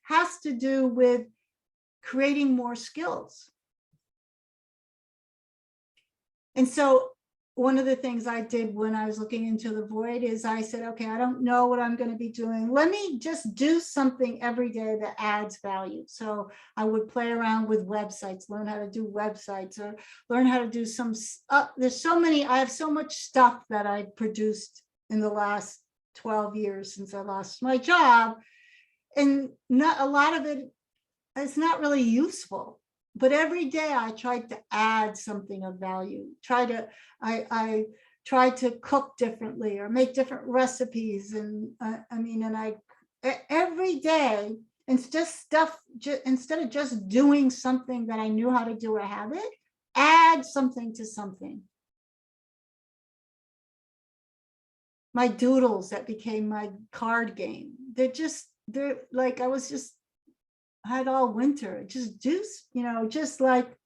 has to do with creating more skills. And so one of the things I did when I was looking into the void is I said, okay, I don't know what I'm going to be doing. Let me just do something every day that adds value. So I would play around with websites, learn how to do websites, or learn how to do some, there's so many, I have so much stuff that I produced in the last 12 years since I lost my job. And not a lot of it is not really useful. But every day I tried to add something of value, I tried to cook differently or make different recipes. And every day, it's just stuff, instead of just doing something that I knew how to do or habit, add something to something. My doodles that became my card game, they're like, I had all winter, just do, just like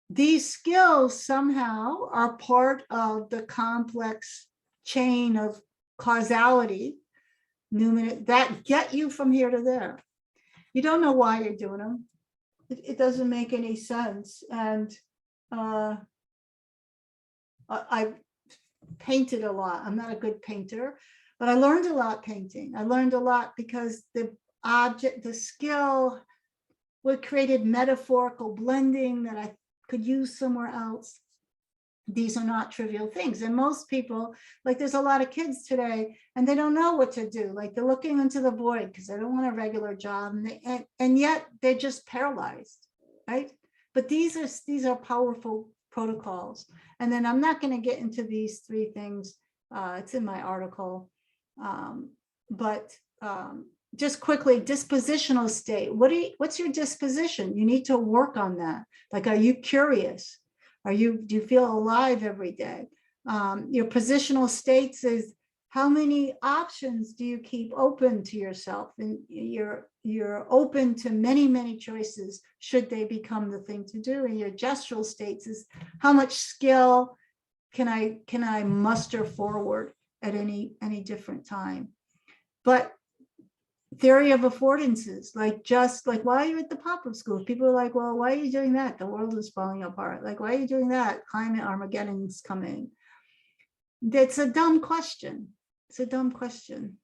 these skills somehow are part of the complex chain of causality that get you from here to there. You don't know why you're doing them. It doesn't make any sense. And I painted a lot. I'm not a good painter, but I learned a lot painting. I learned a lot because the skill what created metaphorical blending that I could use somewhere else. These are not trivial things. And most people, like there's a lot of kids today and they don't know what to do. Like they're looking into the void because they don't want a regular job and yet they're just paralyzed, right? But these are powerful protocols. And then I'm not going to get into these three things. It's in my article. Just quickly, dispositional state. What's your disposition? You need to work on that. Like, are you curious? Do you feel alive every day? Your positional states is how many options do you keep open to yourself? And you're open to many, many choices should they become the thing to do. And your gestural states is how much skill can I muster forward at any different time. But theory of affordances, like why are you at the pop-up schools? People are like, well, why are you doing that? The world is falling apart. Like, why are you doing that? Climate Armageddon's coming. That's a dumb question. It's a dumb question.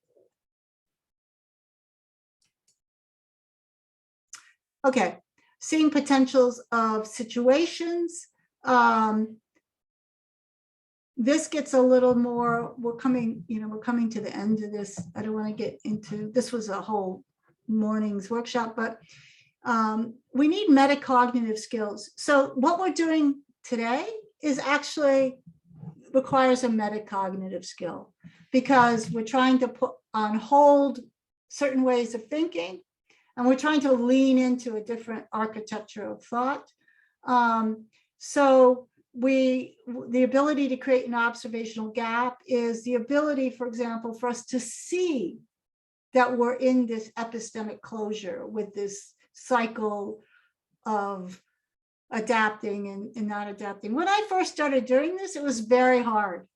Okay, seeing potentials of situations. This gets a little more, we're coming to the end of this. I don't want to get into, this was a whole morning's workshop, but we need metacognitive skills. So what we're doing today is actually requires a metacognitive skill because we're trying to put on hold certain ways of thinking and we're trying to lean into a different architecture of thought. So the ability to create an observational gap is the ability, for example, for us to see that we're in this epistemic closure with this cycle of adapting and not adapting. When I first started doing this, it was very hard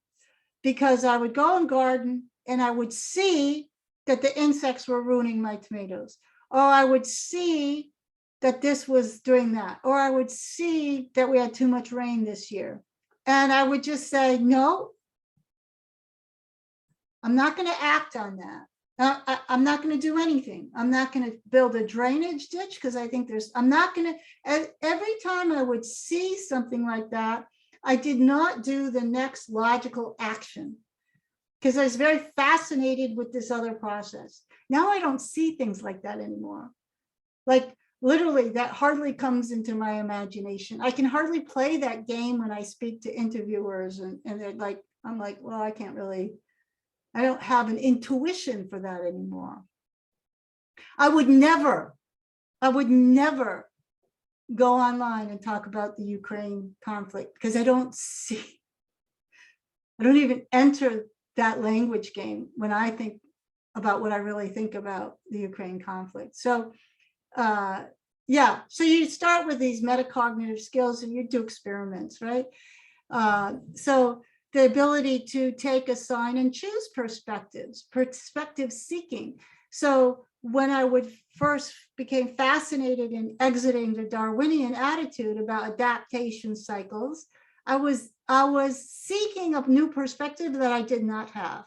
because I would go and garden and I would see that the insects were ruining my tomatoes, or I would see that this was doing that, or I would see that we had too much rain this year. And I would just say, no, I'm not going to act on that. I'm not going to do anything. I'm not going to build a drainage ditch because I think I'm not going to, every time I would see something like that, I did not do the next logical action because I was very fascinated with this other process. Now I don't see things like that anymore. Like, literally, that hardly comes into my imagination. I can hardly play that game when I speak to interviewers and they're like, I'm like, well, I don't have an intuition for that anymore. I would never go online and talk about the Ukraine conflict because I don't even enter that language game when I think about what I really think about the Ukraine conflict. So yeah, so you start with these metacognitive skills and you do experiments, right? So the ability to take, assign, and choose perspective seeking. So when I would first became fascinated in exiting the Darwinian attitude about adaptation cycles, I was seeking a new perspective that I did not have.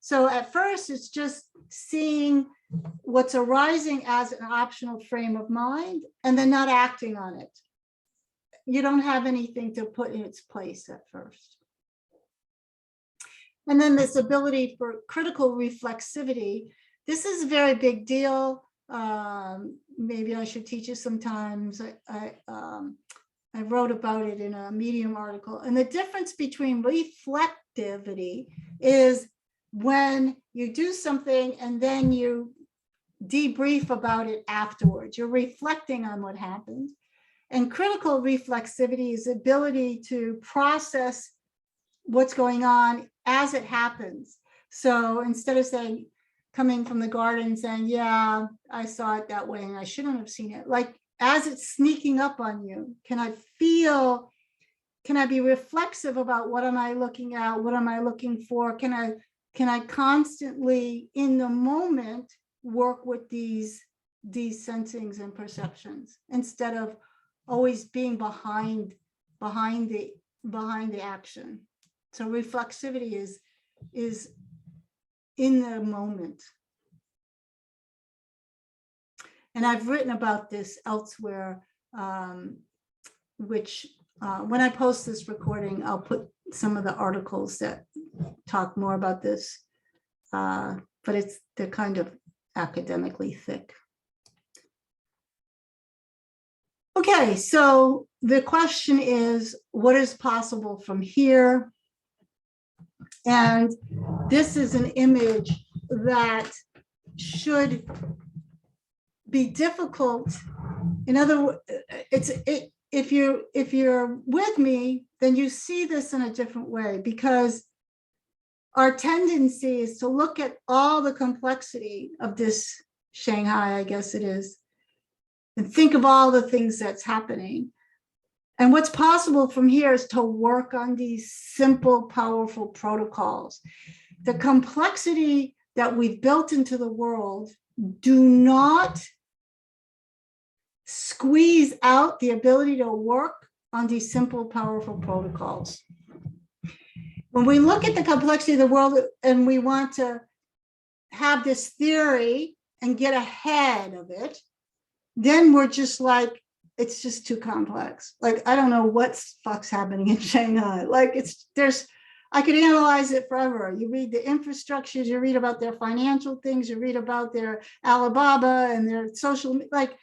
So at first, it's just seeing what's arising as an optional frame of mind and then not acting on it. You don't have anything to put in its place at first. And then this ability for critical reflexivity. This is a very big deal. Maybe I should teach it sometimes. I wrote about it in a Medium article. And the difference between reflectivity is when you do something and then you debrief about it afterwards. You're reflecting on what happened. And critical reflexivity is the ability to process what's going on as it happens. So instead of saying, coming from the garden saying, yeah, I saw it that way and I shouldn't have seen it. Like as it's sneaking up on you, can I be reflexive about what am I looking at? What am I looking for? Can I constantly in the moment work with these sensings and perceptions instead of always being behind the action? So reflexivity is in the moment. And I've written about this elsewhere, which when I post this recording, I'll put some of the articles that talk more about this, but they're kind of academically thick. Okay, so the question is, what is possible from here? And this is an image that should be difficult. In other words, if you're with me, then you see this in a different way, because our tendency is to look at all the complexity of this Shanghai, I guess it is, and think of all the things that's happening. And what's possible from here is to work on these simple, powerful protocols. The complexity that we've built into the world do not squeeze out the ability to work on these simple, powerful protocols. When we look at the complexity of the world and we want to have this theory and get ahead of it, then we're just like, it's just too complex. Like, I don't know what fuck's happening in Shanghai. Like I could analyze it forever. You read the infrastructures, you read about their financial things, you read about their Alibaba and their social, like,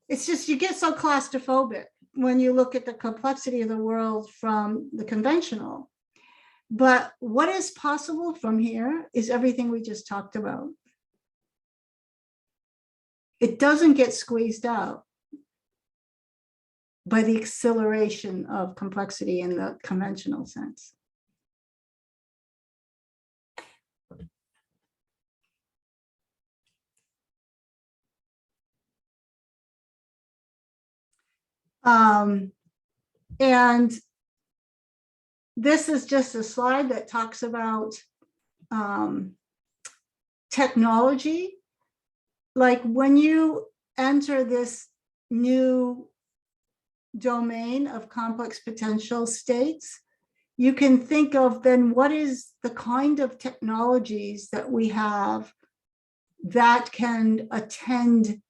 it's just, you get so claustrophobic when you look at the complexity of the world from the conventional. But what is possible from here is everything we just talked about. It doesn't get squeezed out. by the acceleration of complexity in the conventional sense. And this is just a slide that talks about technology. Like when you enter this new domain of complex potential states, you can think of then what is the kind of technologies that we have that can attend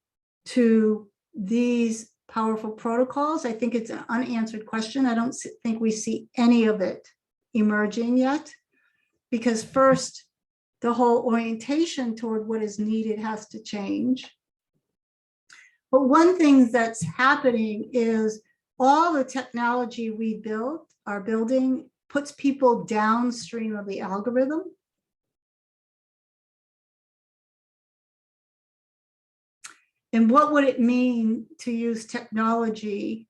to these powerful protocols. I think it's an unanswered question. I don't think we see any of it emerging yet, because first, the whole orientation toward what is needed has to change. But one thing that's happening is all the technology we are building puts people downstream of the algorithm. And what would it mean to use technology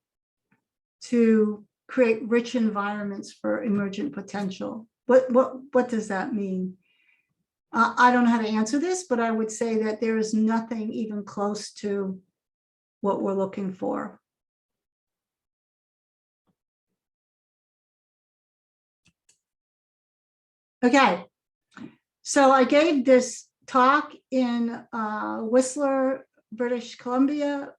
to create rich environments for emergent potential? What does that mean? I don't know how to answer this, but I would say that there is nothing even close to what we're looking for. Okay, so I gave this talk in Whistler, British Columbia,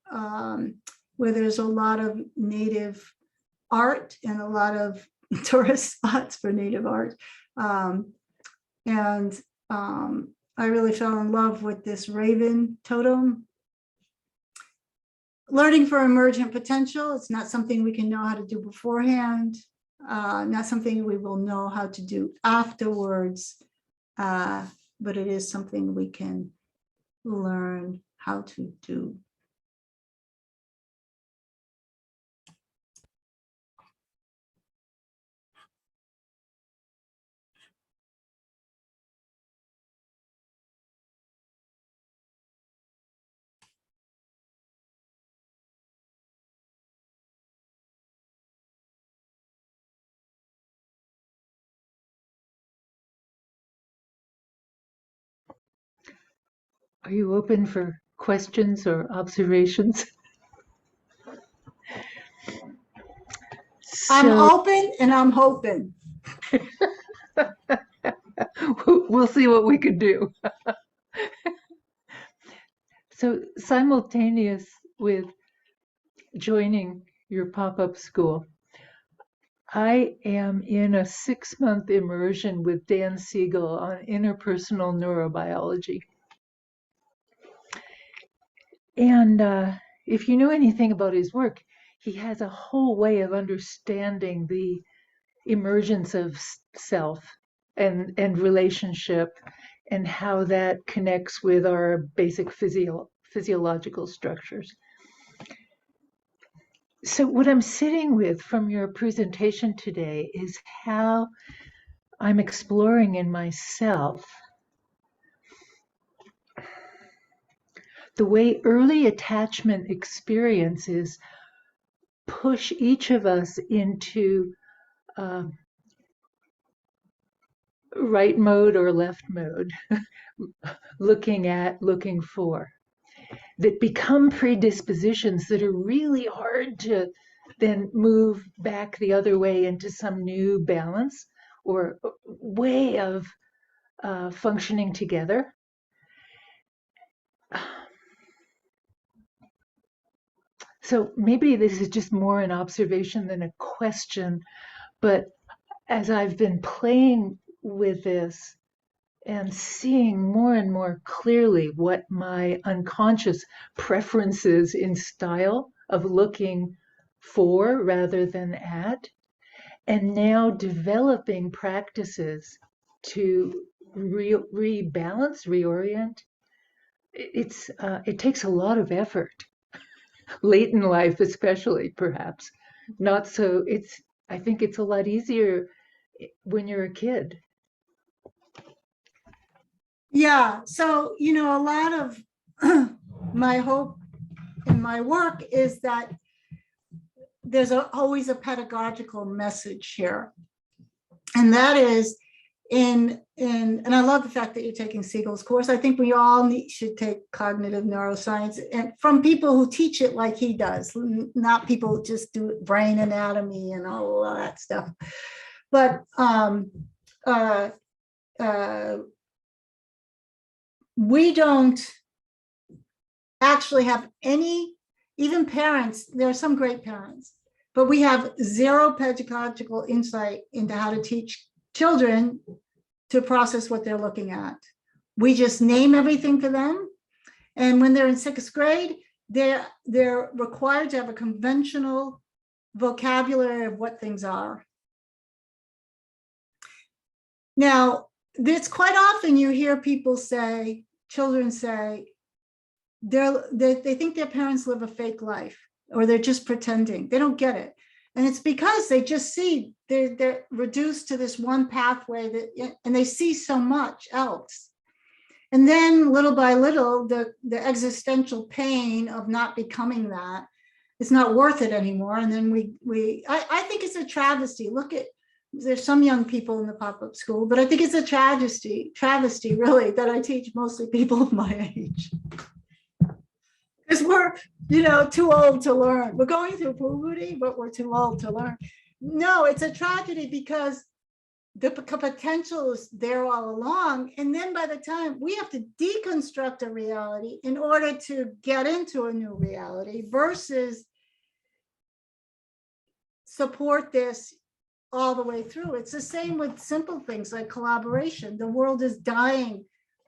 where there's a lot of native art and a lot of tourist spots for native art. I really fell in love with this raven totem. Learning for emergent potential, it's not something we can know how to do beforehand, not something we will know how to do afterwards, but it is something we can learn how to do. Are you open for questions or observations? I'm So open and I'm hoping. we'll see what we can do. So simultaneous with joining your pop-up school, I am in a 6-month immersion with Dan Siegel on interpersonal neurobiology. And if you know anything about his work, he has a whole way of understanding the emergence of self and relationship and how that connects with our basic physiological structures. So what I'm sitting with from your presentation today is how I'm exploring in myself the way early attachment experiences push each of us into right mode or left mode, looking for, that become predispositions that are really hard to then move back the other way into some new balance or way of functioning together. So maybe this is just more an observation than a question, but as I've been playing with this and seeing more and more clearly what my unconscious preferences in style of looking for rather than at, and now developing practices to rebalance, reorient, it takes a lot of effort. Late in life, especially, perhaps. Not so, I think it's a lot easier when you're a kid. Yeah, so, a lot of my hope in my work is that there's always a pedagogical message here. And that is and I love the fact that you're taking Siegel's course. I think we all should take cognitive neuroscience, and from people who teach it like he does, not people who just do brain anatomy and all of that stuff. But we don't actually have any, even parents, there are some great parents, but we have zero pedagogical insight into how to teach children to process what they're looking at. We just name everything for them. And when they're in 6th grade, they're required to have a conventional vocabulary of what things are. Now, it's quite often you hear people say, children say, they think their parents live a fake life, or they're just pretending. They don't get it. And it's because they just see they're reduced to this one pathway and they see so much else. And then little by little, the existential pain of not becoming that, it's not worth it anymore. And then I think it's a travesty. Look at, there's some young people in the pop-up school, but I think it's a travesty really, that I teach mostly people of my age. Because we're, too old to learn. We're going through puberty, but we're too old to learn. No, it's a tragedy because the potential is there all along. And then by the time we have to deconstruct a reality in order to get into a new reality versus support this all the way through. It's the same with simple things like collaboration. The world is dying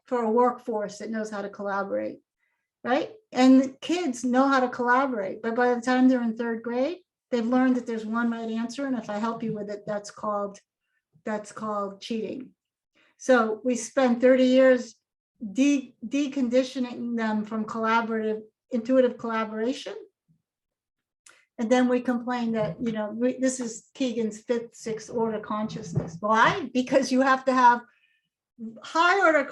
for a workforce that knows how to collaborate. Right? And kids know how to collaborate, but by the time they're in 3rd grade, they've learned that there's one right answer. And if I help you with it, that's called cheating. So we spend 30 years deconditioning them from intuitive collaboration. And then we complain that, this is Keegan's 5th, 6th order consciousness. Why? Because you have to have high order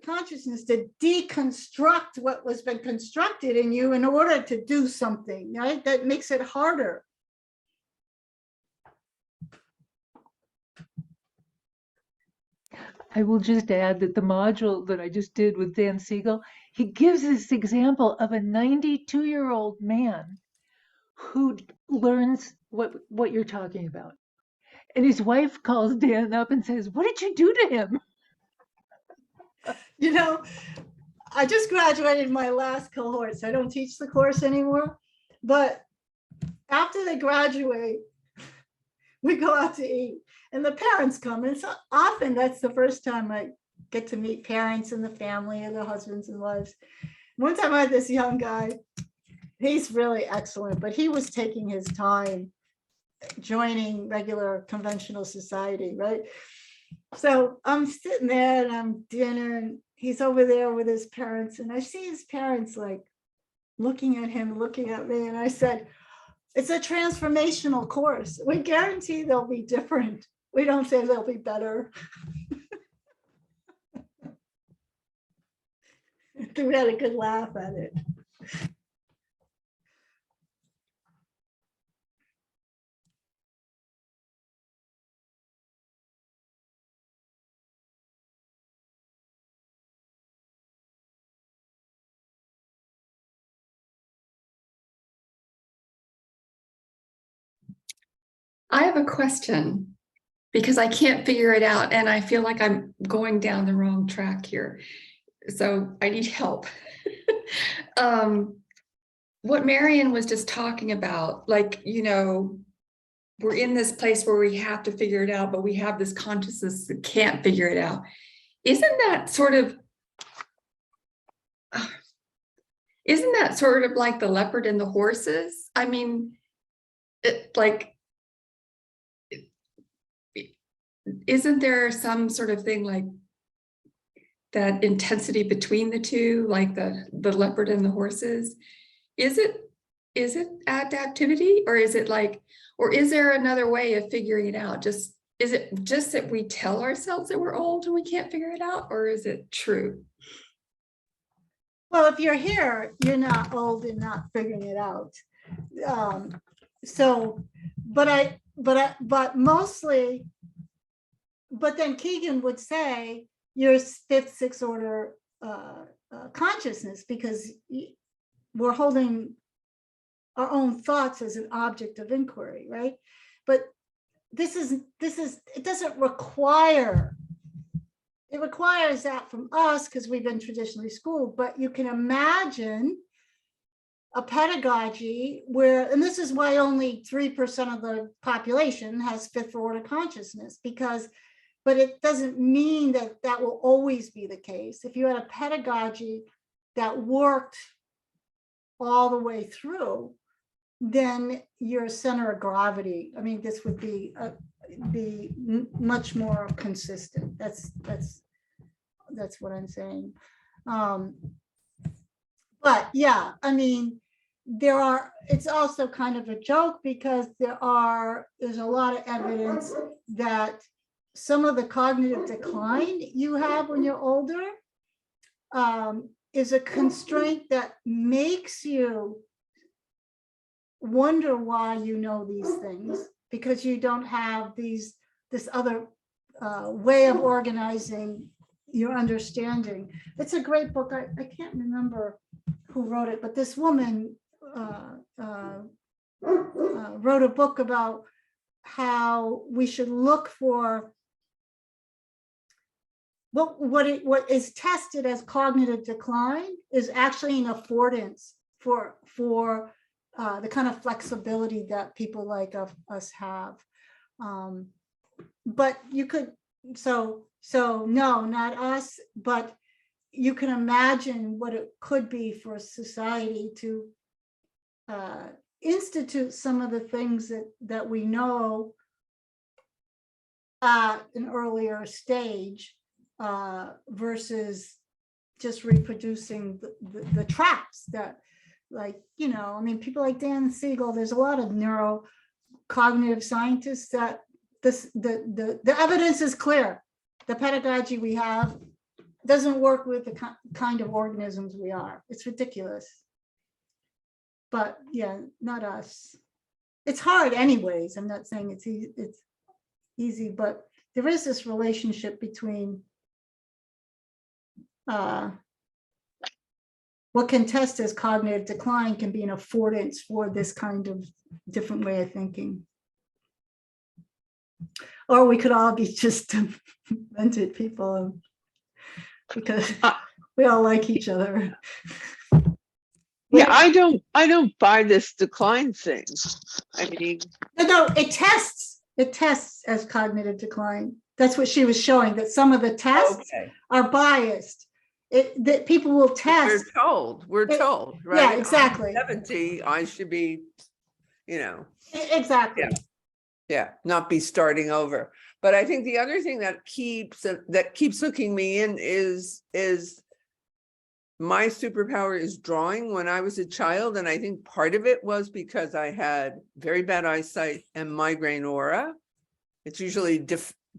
consciousness to deconstruct what was been constructed in you in order to do something, right? That makes it harder. I will just add that the module that I just did with Dan Siegel, he gives this example of a 92-year-old man who learns what you're talking about. And his wife calls Dan up and says, "What did you do to him?" I just graduated my last cohort, so I don't teach the course anymore. But after they graduate, we go out to eat and the parents come. And so often that's the first time I get to meet parents and the family and their husbands and wives. One time I had this young guy, he's really excellent, but he was taking his time joining regular conventional society, right? So I'm sitting there and I'm dinner and he's over there with his parents, and I see his parents like looking at him, looking at me, and I said, it's a transformational course. We guarantee they'll be different. We don't say they'll be better. We had a good laugh at it. I have a question because I can't figure it out and I feel like I'm going down the wrong track here. So I need help. What Marion was just talking about, like, we're in this place where we have to figure it out, but we have this consciousness that can't figure it out. Isn't that sort of like the leopard and the horses? I mean, isn't there some sort of thing like that intensity between the two, like the leopard and the horses? Is it adaptivity, or is it or is there another way of figuring it out? Is it just that we tell ourselves that we're old and we can't figure it out, or is it true? Well, if you're here, you're not old and not figuring it out. so, but mostly, but then Keegan would say you're fifth, sixth order consciousness, because we're holding our own thoughts as an object of inquiry, right? But this is, it doesn't require, it requires that from us because we've been traditionally schooled, but you can imagine a pedagogy where, and this is why only 3% of the population has fifth order consciousness, because, but it doesn't mean that that will always be the case. If you had a pedagogy that worked all the way through, then your center of gravity, I mean, this would be much more consistent. That's what I'm saying. But yeah, I mean, it's also kind of a joke because there's a lot of evidence that some of the cognitive decline you have when you're older is a constraint that makes you wonder why you know these things, because you don't have this other way of organizing your understanding. It's a great book. I can't remember who wrote it, but this woman wrote a book about how we should look for what is tested as cognitive decline is actually an affordance for the kind of flexibility that people like us have. But you could, so no, not us, but you can imagine what it could be for society to institute some of the things that we know at an earlier stage versus just reproducing the traps that, like, you know, I mean, people like Dan Siegel, there's a lot of neurocognitive scientists that the evidence is clear. The pedagogy we have doesn't work with the kind of organisms we are. It's ridiculous. But yeah, not us. It's hard anyways. I'm not saying it's easy, but there is this relationship between what can test as cognitive decline can be an affordance for this kind of different way of thinking. Or we could all be just demented people because we all like each other. Yeah, I don't buy this decline thing. I mean, No, it tests as cognitive decline. That's what she was showing, that some of the tests are biased. That people will test. We're told, right? Yeah, exactly. I'm 70, I should be, you know. Exactly. Yeah, not be starting over. But I think the other thing that keeps hooking me in is my superpower is drawing when I was a child. And I think part of it was because I had very bad eyesight and migraine aura. It's usually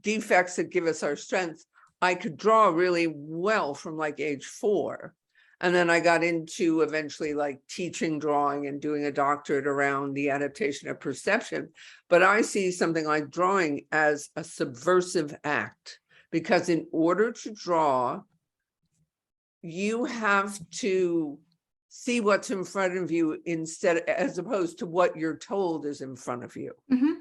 defects that give us our strength. I could draw really well from like age 4. And then I got into eventually like teaching drawing and doing a doctorate around the adaptation of perception. But I see something like drawing as a subversive act, because in order to draw, you have to see what's in front of you as opposed to what you're told is in front of you. Mm-hmm.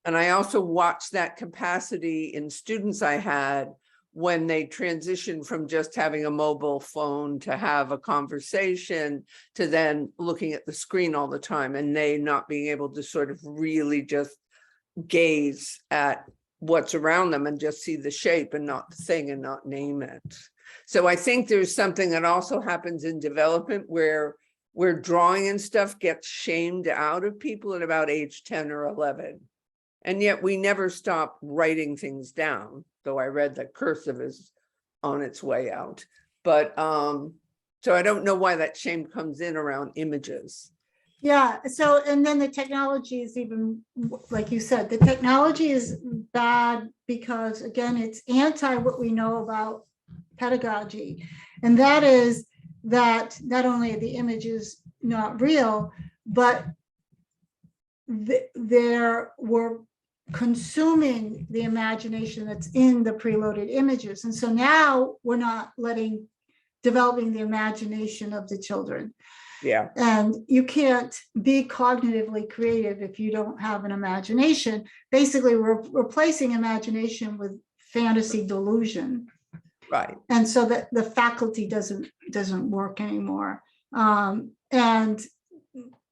And I also watched that capacity in students I had when they transitioned from just having a mobile phone to have a conversation to then looking at the screen all the time, and they not being able to sort of really just gaze at what's around them and just see the shape and not the thing and not name it. So I think there's something that also happens in development where drawing and stuff gets shamed out of people at about age 10 or 11. And yet we never stop writing things down, though I read that cursive is on its way out. But so I don't know why that shame comes in around images. Yeah, so, and then the technology is even, like you said, the technology is bad because, again, it's anti what we know about pedagogy. And that is that not only are the images not real, but we're consuming the imagination that's in the preloaded images. And so now we're not developing the imagination of the children. Yeah. And you can't be cognitively creative if you don't have an imagination. Basically, we're replacing imagination with fantasy delusion. Right. And so that the faculty doesn't work anymore. And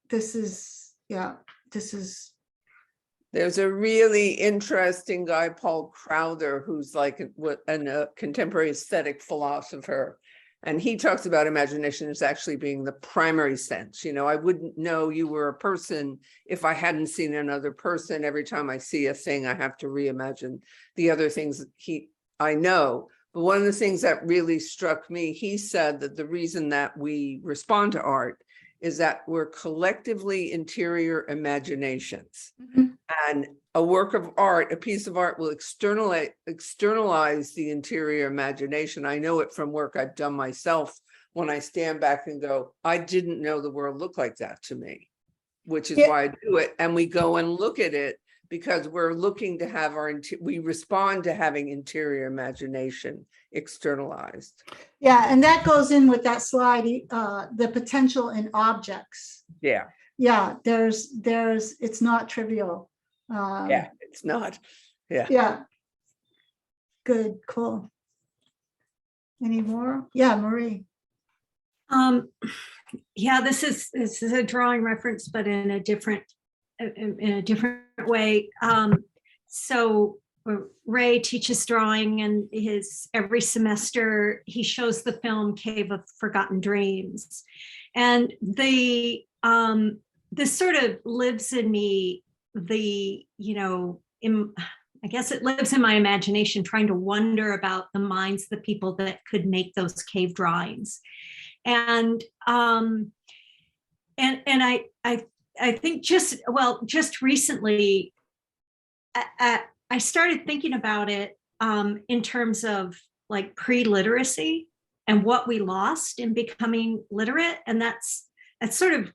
this is. There's a really interesting guy, Paul Crowther, who's like a contemporary aesthetic philosopher. And he talks about imagination as actually being the primary sense. You know, I wouldn't know you were a person if I hadn't seen another person. Every time I see a thing, I have to reimagine the other things I know. But one of the things that really struck me, he said that the reason that we respond to art is that we're collectively interior imaginations. Mm-hmm. And a work of art, a piece of art will externalize the interior imagination. I know it from work I've done myself when I stand back and go, I didn't know the world looked like that to me, which is why I do it. And we go and look at it because we're looking to have we respond to having interior imagination externalized. Yeah, and that goes in with that slide, the potential in objects. Yeah. Yeah, it's not trivial. Yeah, it's not. Yeah. Yeah. Good, cool. Any more? Yeah, Marie. Yeah, this is a drawing reference, but in a different way. So Ray teaches drawing, and every semester he shows the film Cave of Forgotten Dreams, and this sort of lives in me. I guess it lives in my imagination, trying to wonder about the minds of the people that could make those cave drawings. And I think just recently I started thinking about it in terms of like pre-literacy and what we lost in becoming literate, and that's sort of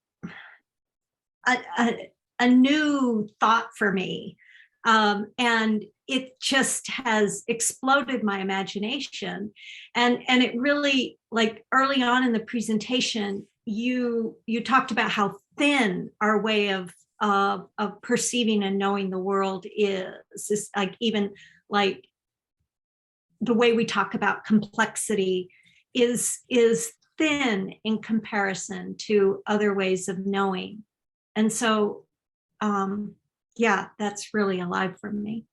a new thought for me. And it just has exploded my imagination. And it really, like early on in the presentation, you talked about how thin our way of perceiving and knowing the world is. It's like, even like the way we talk about complexity is thin in comparison to other ways of knowing. And so, yeah, that's really alive for me.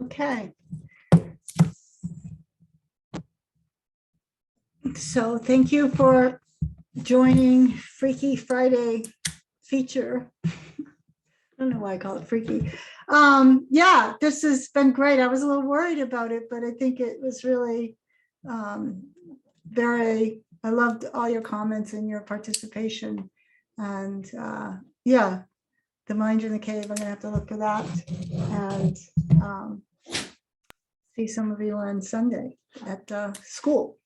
Okay. So thank you for joining Freaky Friday feature. I don't know why I call it freaky. Yeah, this has been great. I was a little worried about it, but I think it was really I loved all your comments and your participation. And yeah, The Mind in the Cave, I'm gonna have to look for that, and see some of you on Sunday at school.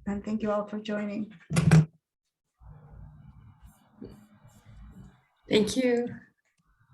And thank you all for joining. Thank you.